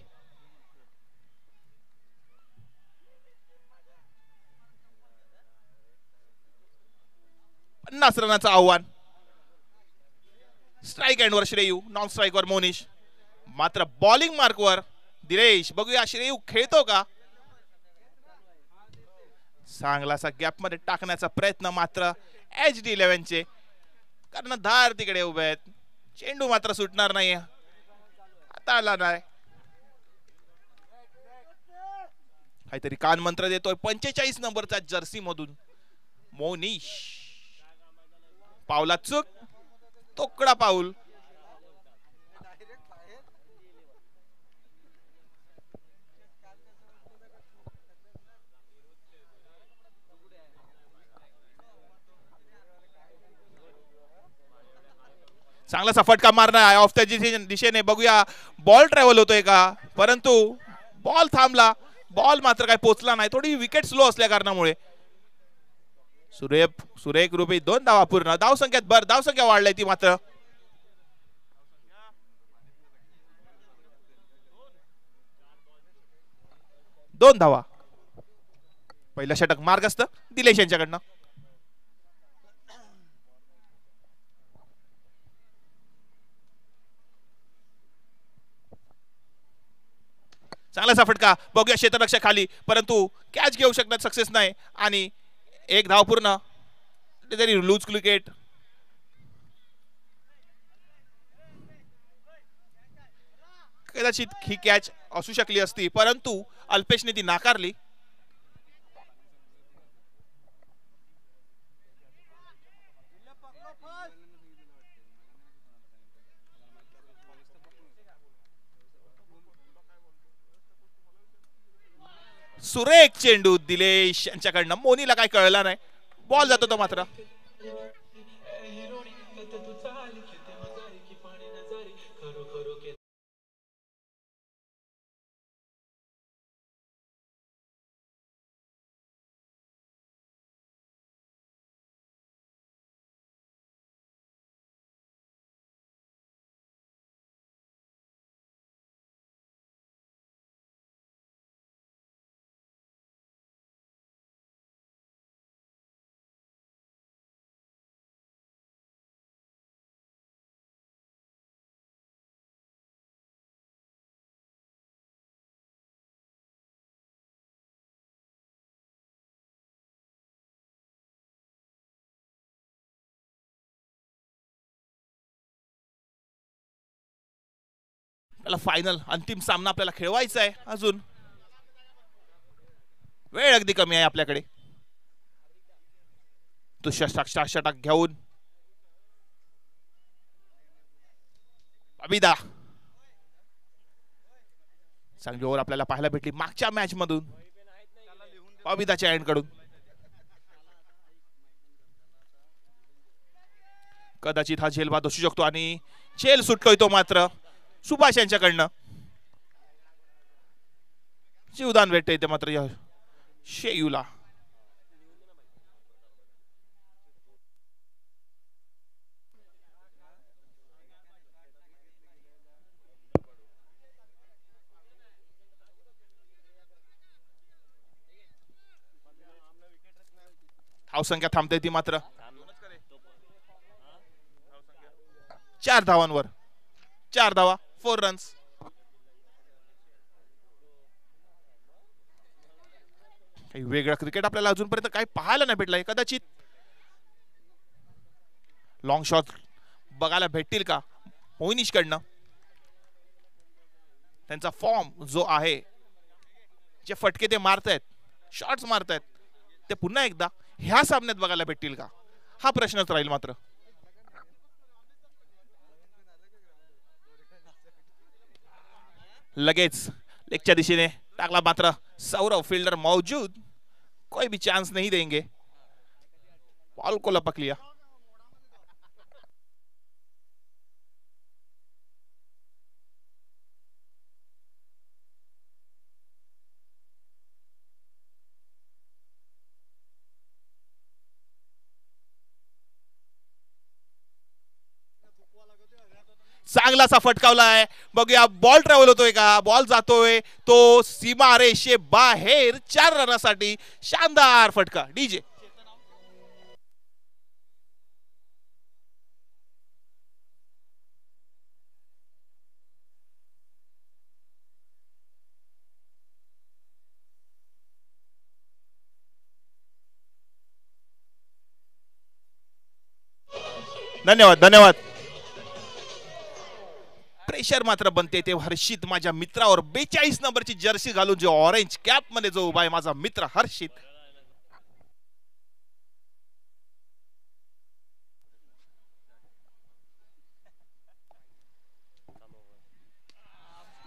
पन्नास रनाचं आव्हान. स्ट्राईक एंडवर श्रेयू, नॉन स्ट्राईकवर मोनिश. मात्र बॉलिंग मार्कवर दिनेश. बघूया श्रेयू खेळतो का? चांगलासा गॅप मध्ये टाकण्याचा प्रयत्न मात्र HD11 चे. कर्णधार तिकडे उभे आहेत. चेंडू मात्र सुटणार नाही. आता आला नाही. काहीतरी कान मंत्र देतोय 45 नंबरचा जर्सी मधून मोनिश. पावला चूक, तोकडा पाऊल. चांगलासा फटका मारणार ऑफ त्या दिशेने. बघूया बॉल ट्रॅव्हल होतोय का, परंतु बॉल थांबला. बॉल मात्र काय पोचला नाही, थोडी विकेट स्लो असल्या कारणामुळे. सुरेख रूपी 2 धावा पूर्ण. धावसंख्यात धावसंख्या वाढलाय ती मात्र. दोन धावा. पहिलं षटक मार्गस्थ दिलेश यांच्याकडनं. चांगलासा फटका. बघूया क्षेत्ररक्षक खाली, परंतु कॅच घेऊ शकण्यात सक्सेस नाही आणि एक धाव पूर्ण. तरी लूज क्रिकेट. कदाचित ही कॅच असू शकली असती, परंतु अल्पेशने ती नाकारली. सुरेख चेंडू दिलेश यांच्याकडनं, मोनीला काय कळला नाही, बॉल जातो तो मात्र. फायनल अंतिम सामना आपल्याला खेळवायचा आहे. अजून वेळ अगदी कमी आहे आपल्याकडे. तो षटक घेऊन अबिदा, चांगली ओव्हर आपल्याला पाहायला भेटली मागच्या मॅच मधून अबिदाच्या एंड कडून. कदाचित हा झेल बाद असू शकतो आणि झेल सुटतोय तो मात्र सुभाष यांच्याकडनं. जीवदान भेटते ते मात्र शेयूला. धावसंख्या थांबते ती मात्र 4 धावांवर. 4 धावा, 4 रन्स. काही वेगळं क्रिकेट आपल्याला अजूनपर्यंत काही पाहायला नाही भेटलंय. कदाचित लॉंग शॉट बघायला भेटतील का मोहिनीश कडनं. त्यांचा फॉर्म जो आहे, जे फटके ते मारतायत, शॉट्स मारतायत, ते पुन्हा एकदा ह्या सामन्यात बघायला भेटतील का, हा प्रश्नच राहील मात्र. लगेच लेगच्या दिशेने टाकला मात्र सौरव. फील्डर मौजूद, कोई भी चांस नहीं देंगे. बॉल को लपक लिया. चांगलासा फटकावला आहे. बघूया बॉल ट्रॅव्हल होतोय का, बॉल जातोय तो सीमा रेषे बाहेर. 4 रनासाठी शानदार फटका. डीजे धन्यवाद धन्यवाद. प्रेशर मात्र बनते ते हर्षित माझ्या मित्रावर. 42 नंबरची जर्सी घालून जो ऑरेंज कॅप मध्ये जो उभा आहे माझा मित्र हर्षित.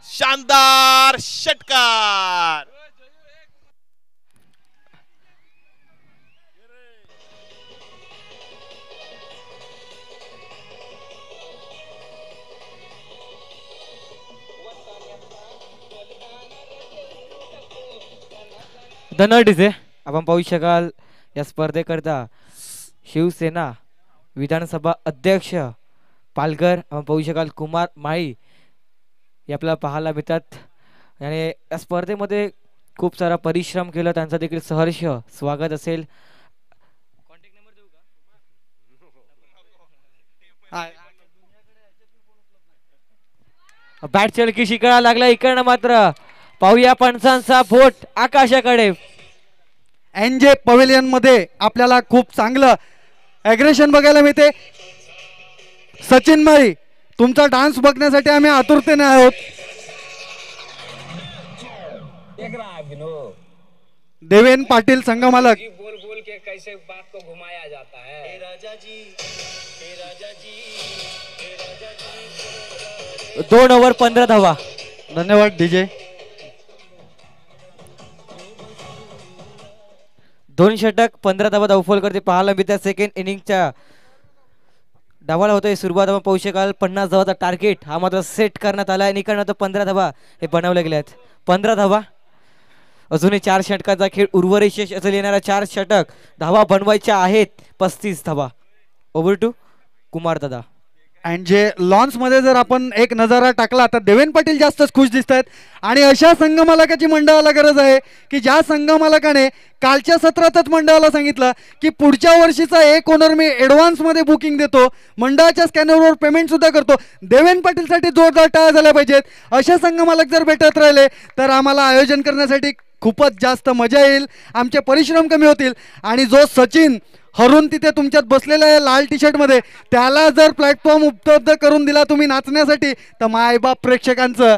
शानदार षटकार. धन्यवाद डीजे. आपण पाहू शकाल या स्पर्धेकरता शिवसेना विधानसभा अध्यक्ष पालघर, आपण पाहू शकाल कुमार माळी हे आपल्याला पाहायला मिळतात. आणि या स्पर्धेमध्ये खूप सारा परिश्रम केला, त्यांचा देखील सहर्ष स्वागत असेल. कॉन्टॅक्ट नंबर देऊ का? बॅट चलकी शिकायला लागला इकडनं मात्र पाहूया पंचांचा बोट आकाशाकडे. एनजे पवेलियन मध्ये आपल्याला खूप चांगलं ॲग्रेशन बघायला मिळते. सचिन माळी, तुमचा डान्स बघण्यासाठी आम्ही आतुरतेने आहोत. देवेन पाटील संघ मालक. बोल बोल के कैसे बात को घुमाया जाता है. राजा जी, राजा जी, राजा जी. 2 ओव्हर 15 धावा. धन्यवाद डीजे. 2 षटक 15 धावा धावफल करते पाहायला मिळतात. सेकंड इनिंगच्या डावाला होतोय सुरुवात. आपण पाहू शकाल 50 धावाचा टार्गेट हा मात्र सेट करण्यात आला आहे. निकाल 15 धावा हे बनवले गेले आहेत. 15 धावा. अजूनही 4 षटकाचा खेळ उर्वरित शेष असेल. येणाऱ्या 4 षटक धावा बनवायच्या आहेत. 35 धावा. ओव्हर टू कुमार दादा. आणि जे लॉन्स मध्ये जर आपण एक नजारा टाकला तर देवेन पाटील जास्तच खुश दिसत आहेत. आणि अशा संघ मालकाची मंडळाला गरज आहे की ज्या संघ मालकाने कालच्या सत्रातच मंडळाला सांगितलं की पुढच्या वर्षीचा 1 ओनर मी ऍडव्हान्स मध्ये बुकिंग देतो, मंडळाच्या स्कॅनरवर पेमेंट सुद्धा करतो. देवेन पाटीलसाठी जोरदार टाळ्या झाल्या पाहिजेत. अशा संघ मालक जर भेटत राहिले तर आम्हाला आयोजन करण्यासाठी खूपच जास्त मजा येईल. आमचे परिश्रम कमी होतील. आणि जो सचिन हरून तिथे तुमच्यात बसलेला आहे लाल टी शर्ट मध्ये, त्याला जर प्लॅटफॉर्म उपलब्ध करून दिला तुम्ही नाचण्यासाठी तर मायबाप प्रेक्षकांचं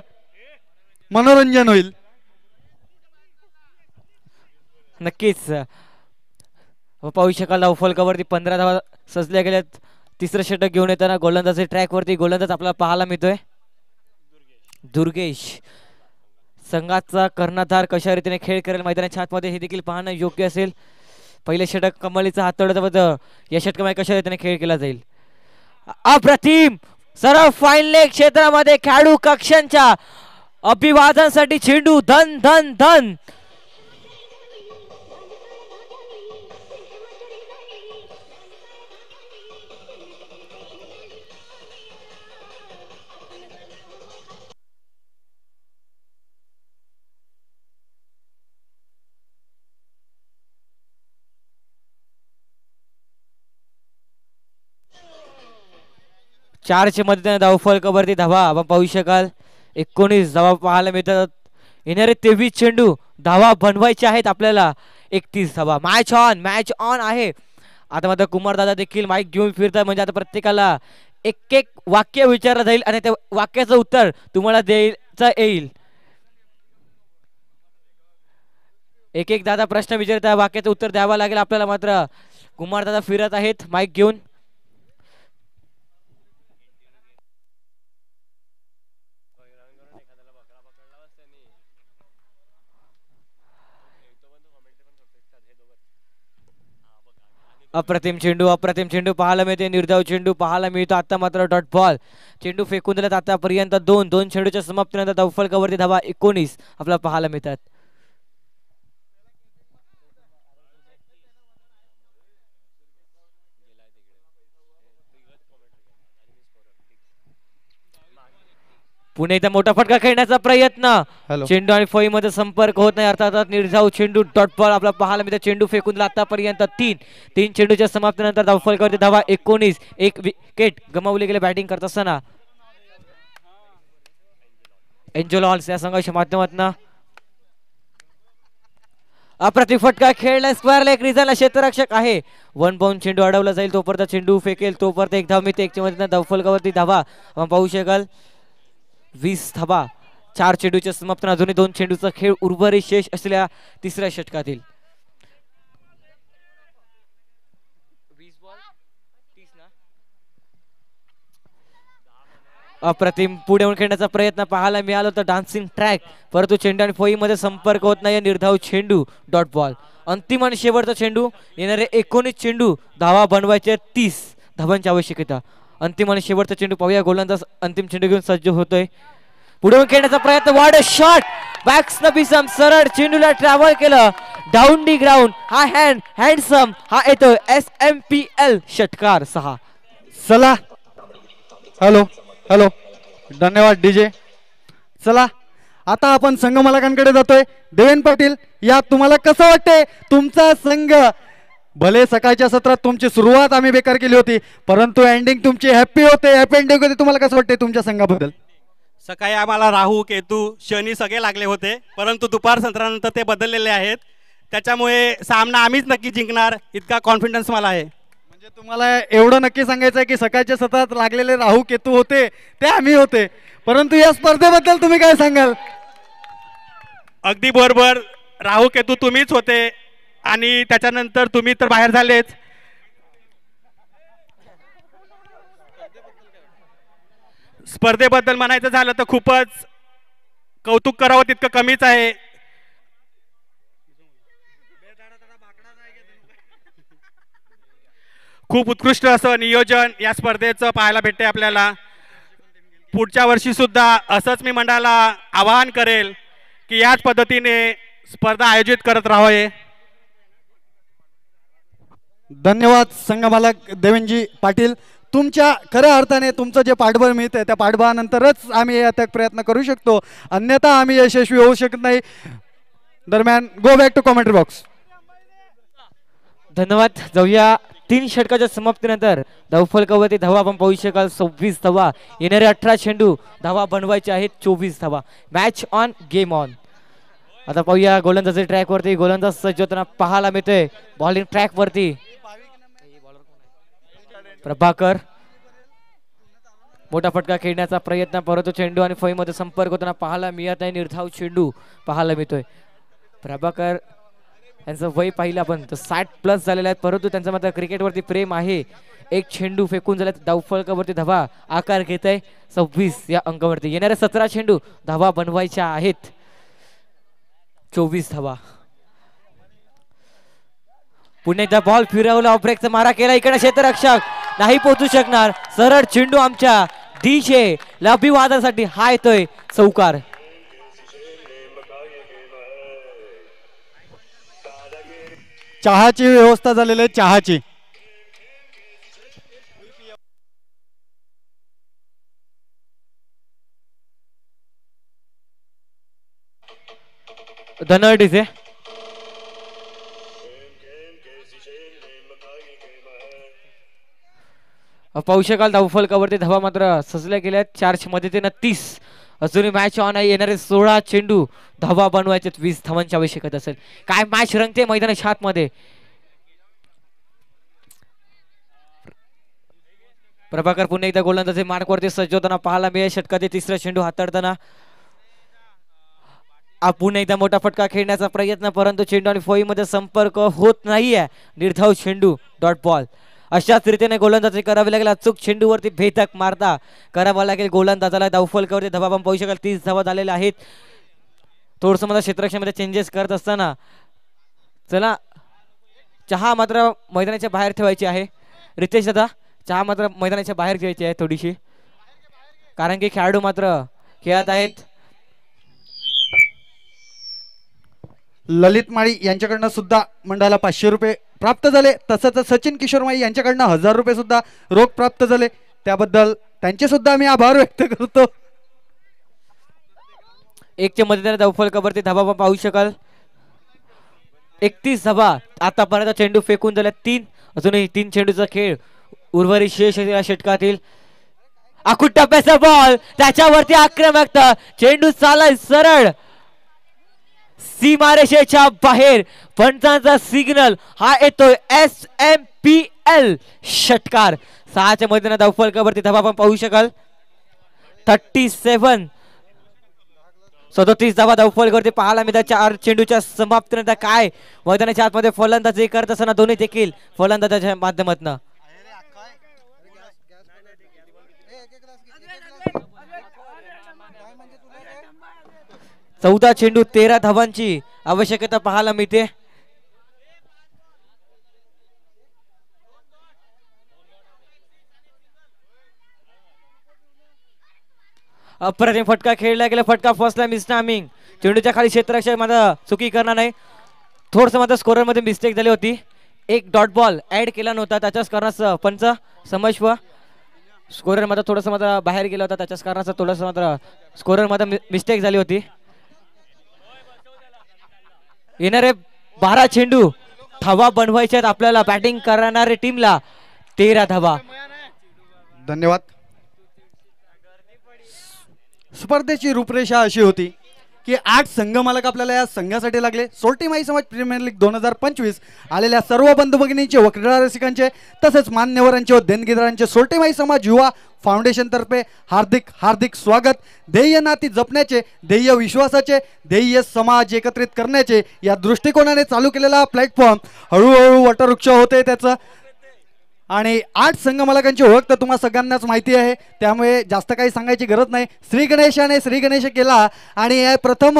मनोरंजन होईल. नक्कीच पाहू शकाल धावफलकावरती 15 धावा सजल्या गेल्यात. तिसरं षटक घेऊन येताना गोलंदाजी ट्रॅकवरती गोलंदाज आपल्याला पाहायला मिळतोय दुर्गेश. संघाचा कर्णधार कशा रीतीने खेळ करेल मैदानाच्या आतमध्ये हे देखील पाहणं योग्य असेल. पहिले षटक कमलीचा हातोड्यात या षटकामध्ये कशा रीतीने खेळ केला जाईल. अप्रतिम सरळ फाईन लेग क्षेत्रामध्ये खेळाडू कक्षांच्या अभिवादनासाठी चेंडू धन धन धन. चारच्या मदतीने धावफलकावरती धावा आपण पाहू शकाल. 19 धावा पाहायला मिळतात. येणारे 23 चेंडू धावा बनवायचे आहेत आपल्याला. 31 धावा. मॅच ऑन आहे. आता मात्र कुमार दादा देखील माईक घेऊन फिरतात. म्हणजे आता प्रत्येकाला एक एक वाक्य विचारलं जाईल आणि त्या वाक्याचं उत्तर तुम्हाला द्यायचं येईल. एक दादा प्रश्न विचारता वाक्याचं उत्तर द्यावं लागेल आपल्याला. मात्र कुमार दादा फिरत आहेत माईक घेऊन. अप्रतिम चेंडू पाहायला मिळते. निर्धाव चेंडू पाहायला मिळतो. आता मात्र डॉट बॉल. चेंडू फेकून दिलात आतापर्यंत 2 चेंडूच्या समाप्तीनंतर धावफलकावरती धावा 19 आपल्याला पाहायला मिळतात. पुणे इथं मोठा फटका खेळण्याचा प्रयत्न. चेंडू आणि फळी मध्ये संपर्क होत नाही. अर्थात निर्धाव चेंडू डॉट बॉल आपला पाहायला मिळतो. चेंडू फेकून दिला आतापर्यंत 3 चेंडूच्या समाप्तीनंतर धावफलकावरती धावा 19. 1 विकेट गमावली गेली बॅटिंग करत असताना. एंजल हॉल्स या संघाच्या माध्यमातून अप्रतिम फटका खेळला. स्क्वेअर लेग रिझनला क्षेत्ररक्षक आहे. 1 बाउंड चेंडू अडवला जाईल. तोपर्यंत चेंडू फेकेल तोपर्यंत 1 धाव मिळते. 1 च्या मदतीने धावफलकावरती धावा आपण पाहू शकाल 20 धावा. 4 चेंडूच्या समाप्तीने अजूनही 2 चेंडूचा खेळ उर्वरित शेष असलेल्या तिसऱ्या षटकातील. अप्रतिम पुढे येऊन खेळण्याचा प्रयत्न पाहायला मिळाला होता. डान्सिंग ट्रॅक परंतु चेंडू आणि फळी मध्ये संपर्क होत नाही. निर्धाव चेंडू डॉट बॉल. अंतिम आणि शेवटचा चेंडू. येणारे 19 चेंडू धावा बनवायचे 30 धावांची आवश्यकता. अंतिम आणि शेवटचा चेंडू पाहूया. गोलंदाज अंतिम चेंडू घेऊन सज्ज होतोय. पुढे खेळण्याचा प्रयत्न. वाढ शॉट बॅक्स नबिसम सरळ चेंडूला ट्रॅव्हल केलं डाऊन दी ग्राउंड. हा हँडसम हा येतोय SMPL षटकार 6. चला हॅलो धन्यवाद डीजे. चला आता आपण संघ मालकांकडे जातोय. देवेन पाटील या तुम्हाला कसं वाटतंय तुमचा संघ? भले सकाळच्या सत्रात तुमची सुरुवात आम्ही बेकार केली होती परंतु एंडिंग तुमची हॅपी एंडिंग होते. तुम्हाला कसं वाटतंय तुमच्या संघाबद्दल? सकाळी आम्हाला राहू केतू शनी सगळे लागले होते परंतु दुपार सत्रानंतर ते बदललेले आहेत. त्याच्यामुळे सामना आम्हीच नक्की जिंकणार इतका कॉन्फिडन्स मला आहे. म्हणजे तुम्हाला एवढं नक्की सांगायचं आहे की सकाळच्या सत्रात लागलेले राहू केतू होते ते आम्ही होते परंतु या स्पर्धेबद्दल तुम्ही काय सांगाल? अगदी बरोबर. राहू केतू तुम्हीच होते आणि त्याच्यानंतर तुम्ही तर बाहेर झालेच. स्पर्धेबद्दल म्हणायचं झालं तर खूपच कौतुक करावं तितकं कमीच आहे. खूप उत्कृष्ट असं नियोजन या स्पर्धेचं पाहायला भेटते आपल्याला. पुढच्या वर्षी सुद्धा असंच मी मंडळाला आवाहन करेल की याच पद्धतीने स्पर्धा आयोजित करत राहावे. धन्यवाद संघमालक देवेंजी पाटील. तुमच्या खऱ्या अर्थाने तुमचं जे पाठबळ मिळतं त्या पाठबळानंतरच आम्ही हे अथक प्रयत्न करू शकतो, अन्यथा आम्ही यशस्वी होऊ शकत नाही. दरम्यान go back to commentary box. धन्यवाद. जाऊया 3 षटकाच्या समाप्तीनंतर धावफलकावरती धावा आपण पाहू शकाल 26 धावा. येणारे 18 चेंडू धावा बनवायचे आहेत 24 धावा. Match on game on. आता पाहूया गोलंदाजी ट्रॅक वरती गोलंदाज सज्ज होताना पाहायला मिळतोय. बॉलिंग ट्रॅक वरती प्रभाकर मोठा फटका खेळण्याचा प्रयत्न, परंतु चेंडू आणि फळीमध्ये संपर्क होताना पाहायला मिळत नाही. निर्धाव चेंडू पाहायला मिळतोय. प्रभाकर यांचं वय पाहिलं आपण तर 60+ झालेलं आहे, परंतु त्यांचं मात्र क्रिकेटवरती प्रेम आहे. एक चेंडू फेकून झाला धावफलकावरती धावा आकार घेत आहे 26 या अंकावरती. येणाऱ्या 17 चेंडू धावा बनवायच्या आहेत 24 धावा. पुन्हा एकदा बॉल फिरवला, ऑफब्रेकचा मारा केला, इकडे क्षेत्ररक्षक नाही पोहोचू शकणार. सरळ चेंडू आमच्या डीजे अभिवादनासाठी हा येतोय चौकार. चहाची व्यवस्था झालेली आहे. चहाची धन्यवाद डीजे. पाहू शकाल धावफलकावरती धावा मात्र सजल्या गेल्या 4 मदतीने 30. अजूनही मॅच ऑन आहे. येणारे 16 चेंडू धावा बनवायचे 20 धावांची आवश्यकता असेल. काय मॅच रंगते मैदानाच्या आतमध्ये. प्रभाकर पुन्हा एकदा गोलंदाजी मार्कवरती सज्ज होताना पाहायला मिळेल. षटकाचे 3रा चेंडू हाताळताना पुन्हा एकदा मोठा फटका खेळण्याचा प्रयत्न, परंतु चेंडू आणि फळीमध्ये संपर्क होत नाहीये. निर्धाव चेंडू डॉट बॉल. अशाच रीतीने गोलंदाजी करावी लागेल. अचूक चेंडूवरती भेदक मारता करावा लागेल गोलंदाजाला. धावफलकावरती धावा आपण पाहू शकाल 30 धावा झालेल्या आहेत. थोडंसं मला क्षेत्ररक्षणामध्ये चेंजेस करत असताना चला चहा मात्र मैदानाच्या बाहेर ठेवायची आहे. रितेश दादा चहा मात्र मैदानाच्या बाहेर ठेवायची आहे थोडीशी, कारण की खेळाडू मात्र खेळत आहेत. ललित माळी यांच्याकडनं सुद्धा मंडळाला 500 रुपये प्राप्त झाले. तसंच सचिन किशोर माळी यांच्याकडनं 1000 रुपये सुद्धा रोख प्राप्त झाले. त्याबद्दल त्यांचे सुद्धा मी आभार व्यक्त करतो. 1च्या मदतीने धावफलकावरती धावा आपण पाहू शकाल 31 धावा. आतापर्यंत चेंडू फेकून झाल्या 3. अजूनही 3 चेंडूचा खेळ उर्वरित शेष या षटकातील. आखूड टप्प्याचा बॉल त्याच्यावरती आक्रमकता. चेंडू चालाय सरळ सीमारेषेच्या बाहेर. पंचांचा सिग्नल हा येतोय. SMPL षटकार. 6च्या मदतीने धावफलकावरती धावा आपण पाहू शकाल 37. 37 धावा धावफलकावरती पाहायला मिळतात. 4 चेंडूच्या समाप्तीनंतर काय मैदानाच्या आतमध्ये फलंदाजी करत असताना दोन्ही देखील फलंदाजाच्या माध्यमातून 14 चेंडू 13 धावांची आवश्यकता पाहायला मिळते. अप्रतिम फटका खेळला गेला. फटका फसला. मिसटायमिंग. चेंडूच्या खाली क्षेत्ररक्षक माझा चुकी करणार नाही. थोडस माझा स्कोरर मध्ये मिस्टेक झाली होती. एक डॉट बॉल ऍड केला नव्हता, त्याच्याच कारणाचं पंच समजव. स्कोरर मध्ये थोडस माझा बाहेर गेला होता, त्याच्याच कारणाचं थोडस मात्र स्कोरर मध्ये मिस्टेक झाली होती. येणारे 12 चेंडू धावा बनवायचे आहेत आपल्याला. बॅटिंग करणाऱ्या टीमला 13 धावा. धन्यवाद. स्पर्धेची रूपरेषा अशी होती की 8 संघ मालक आपल्याला या संघासाठी लागले. सोरटी माई समाज प्रीमियर लीग 2025 आलेल्या सर्व बंधू भगिनींचे व क्रीडा रसिकांचे तसेच मान्यवरांचे व देणगीदारांचे सोरटी माई समाज युवा फाउंडेशन तर्फे हार्दिक हार्दिक स्वागत. ध्येय नाती जपण्याचे, ध्येय विश्वासाचे, ध्येय समाज एकत्रित करण्याचे या दृष्टिकोनाने चालू केलेला प्लॅटफॉर्म हळूहळू वटवृक्ष होते त्याचं. आणि 8 संघ मालकांची ओळख तर तुम्हाला सगळ्यांनाच माहिती आहे, त्यामुळे जास्त काही सांगायची गरज नाही. श्री गणेश केला आणि प्रथम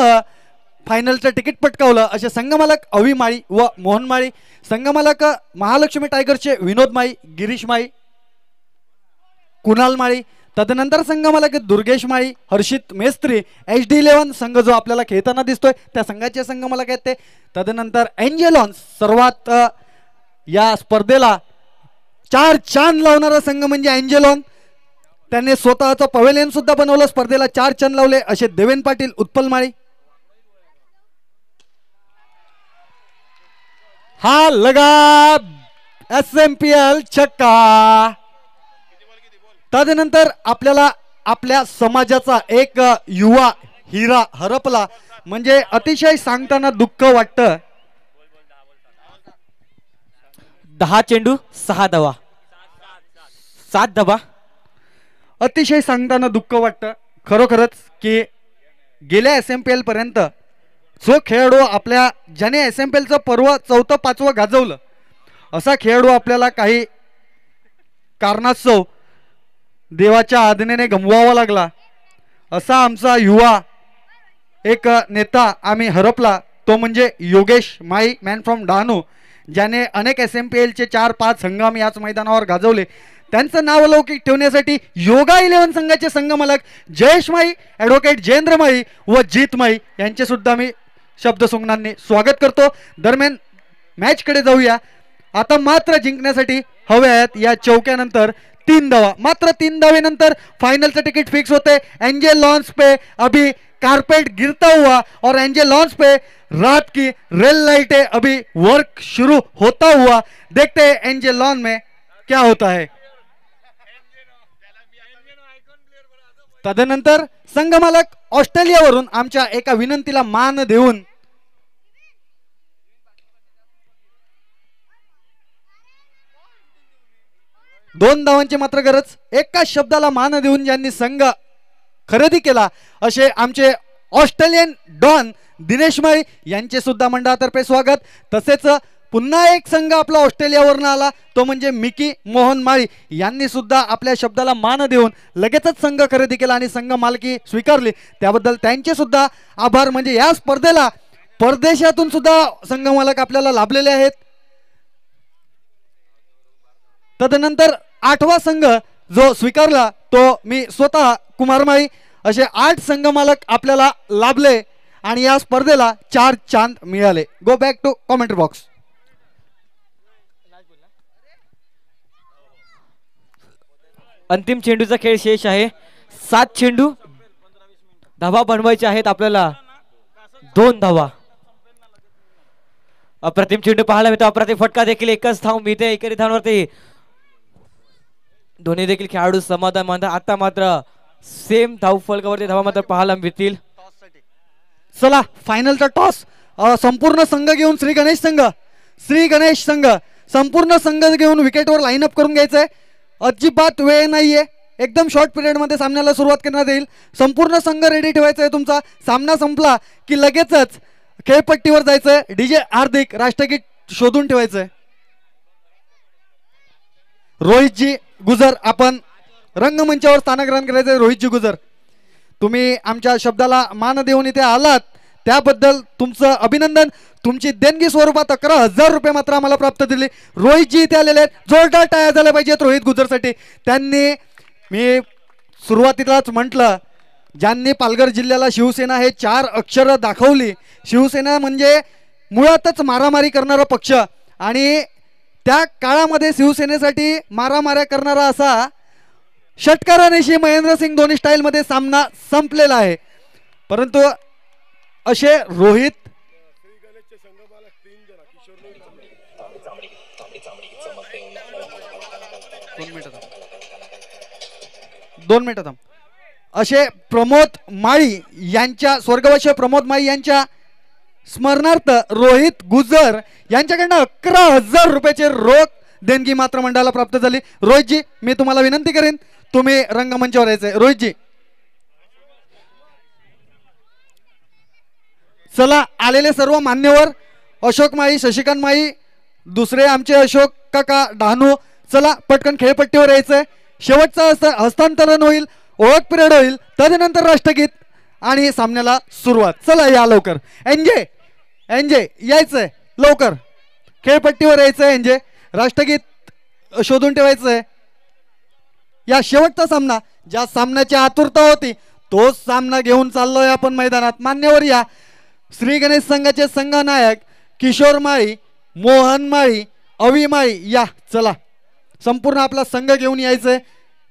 फायनलचं तिकीट पटकावलं असे संघ मालक अवी माळी व मोहन माळी. संघ मालक महालक्ष्मी टायगरचे विनोद माळी, गिरीश माळी, कुणाल माळी. तदनंतर संघ मालक दुर्गेश माळी, हर्षित मेस्त्री. HD11 संघ जो आपल्याला खेळताना दिसतोय त्या संघाचे संघ मालक आहेत ते. तदनंतर एंजेलॉन, सर्वात या स्पर्धेला 4 चांद लावणारा संघ म्हणजे एंजेलॉन. त्यांनी स्वतःचं पवेलियन सुद्धा बनवलं, स्पर्धेला 4 चांद लावले असे देवेन पाटील, उत्पल माळी. हा लगा SMPL छक्का. तदनंतर आपल्याला आपल्या समाजाचा एक युवा हिरा हरपला म्हणजे अतिशय सांगताना दुःख वाटतं. 10 चेंडू 6 धावा, 7 धावा. अतिशय सांगताना दुःख वाटतं खरोखरच की गेल्या SMPL पर्यंत जो खेळाडू आपल्या ज्याने SMPLचं पर्व 4th 5वं गाजवलं असा खेळाडू आपल्याला काही कारणास्तव देवाच्या आज्ञेने गमवावा लागला. असा आमचा युवा एक नेता आम्ही हरपला, तो म्हणजे योगेश माई, मॅन फ्रॉम डहाणू, ज्याने अनेक SMPLचे 4-5 संघ आम्ही याच मैदानावर गाजवले. त्यांचं नाव लौकिक ठेवण्यासाठी योगा 11 संघाचे संघ मालक जयेश माई, ॲडव्होकेट जयेंद्र माई व जीत माई यांचे सुद्धा मी शब्दसुमनांनी स्वागत करतो. दरम्यान मॅचकडे जाऊया. आता मात्र जिंकण्यासाठी हवे आहेत या चौक्यानंतर 3 धावा. मात्र 3 धावेनंतर फाइनल का टिकट फिक्स होते. एंजल लॉन्स पे अभी कारपेट गिरता हुआ और एंजल लॉन्स पे रात की रेल लाइटें अभी वर्क शुरू होता हुआ. देखते हैं एंजल लॉन में क्या होता है. तदनंतर संघ मालक ऑस्ट्रेलियावरून आमच्या एका विनंतीला मान देऊन दोन धावांची मात्र गरज, एका शब्दाला मान देऊन ज्यांनी संघ खरेदी केला असे आमचे ऑस्ट्रेलियन डॉन दिनेश माळी यांचे सुद्धा मंडळातर्फे स्वागत. तसेच पुन्हा एक संघ आपला ऑस्ट्रेलियावरून आला तो म्हणजे मिकी मोहन माळी यांनी सुद्धा आपल्या शब्दाला मान देऊन लगेचच संघ खरेदी केला आणि संघ मालकी स्वीकारली, त्याबद्दल त्यांचे सुद्धा आभार. म्हणजे या स्पर्धेला परदेशातून सुद्धा संघ मालक आपल्याला लाभलेले आहेत. तदनंतर 8वा संघ जो स्वीकारला तो मी स्वतः कुमार माळी. असे 8 संघ मालक आपल्याला लाभले आणि या स्पर्धेला 4 चांद मिळाले. Go back to commentary box. अंतिम चेंडूचा खेळ शेष आहे. 7 चेंडू, धावा बनवायचे आहेत आपल्याला 2 धावा. अप्रतिम चेंडू पाहायला मिळतो, अप्रतिम फटका देखील. एकच धाव मिळते एकेरी धावांवरती. दोन्ही देखील खेळाडू समाधान मानतात. आता मात्र सेम धाव फलकावरती धावा मात्र पाहायला मिळतील. चला फायनलचा टॉस. संपूर्ण संघ घेऊन श्री गणेश संघ संपूर्ण संघ घेऊन विकेटवर लाईनअप करून घ्यायचंय. अजिबात वेळ नाहीये, एकदम शॉर्ट पिरियड मध्ये सामन्याला सुरुवात करण्यात येईल. संपूर्ण संघ रेडी ठेवायचा आहे तुमचा. सामना संपला की लगेचच खेळपट्टीवर जायचंय. डीजे हार्दिक राष्ट्रगीत शोधून ठेवायचंय. रोहितजी गुजर आपण रंगमंचावर स्थान ग्रहण करायचंय. रोहितजी गुजर, तुम्ही आमच्या शब्दाला मान देऊन इथे आलात त्याबद्दल तुमचं अभिनंदन. तुमची देणगी स्वरूपात 11,000 रुपये मात्र आम्हाला प्राप्त झाले. रोहितजी इथे आलेले आहेत, जोरदार टाळ्या झाल्या पाहिजेत रोहित गुजरसाठी. त्यांनी मी सुरुवातीलाच म्हटलं, ज्यांनी पालघर जिल्ह्याला शिवसेना हे 4 अक्षर दाखवली. शिवसेना म्हणजे मुळातच मारामारी करणारा पक्ष आणि त्या काळामध्ये शिवसेनेसाठी मारामाऱ्या करणारा असा षटकारानेशी महेंद्रसिंग धोनी स्टाईलमध्ये सामना संपलेला आहे. परंतु असे रोहित दोन मिनिटं थांब. असे प्रमोद माळी यांच्या स्वर्गवासी प्रमोद माळी यांच्या स्मरणार्थ रोहित गुजर यांच्याकडनं 11,000 रुपयाचे रोख देणगी मात्र मंडळाला प्राप्त झाली. रोहितजी, मी तुम्हाला विनंती करेन तुम्ही रंगमंचावर यायचंय. रोहितजी, चला आलेले सर्व मान्यवर, अशोक माळी, शशिकांत माळी, दुसरे आमचे अशोक काका डहाणू, चला पटकन खेळपट्टीवर यायचंय. शेवटचं हस्तांतरण होईल, ओळख पिरियड होईल, तदनंतर राष्ट्रगीत आणि सामन्याला सुरुवात. चला या लवकर. एनजे यायचंय लवकर, खेळपट्टीवर यायचंय. एनजे, राष्ट्रगीत शोधून ठेवायचंय. या शेवटचा सामना, ज्या सामन्याची आतुरता होती तोच सामना घेऊन चाललोय आपण मैदानात. मान्यवर या. श्री गणेश संघाचे संघनायक किशोर माळी, मोहन माळी, अवी माळी या. चला संपूर्ण आपला संघ घेऊन यायचंय.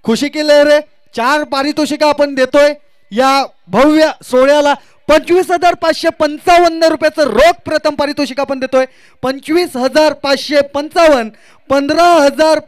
खुशी की लहरे 4 पारितोषिका आपण देतोय या भव्य सोहळ्याला. 25,555 रुपयाचं रोख प्रथम पारितोषिक आपण देतोय. 25,555, 15,500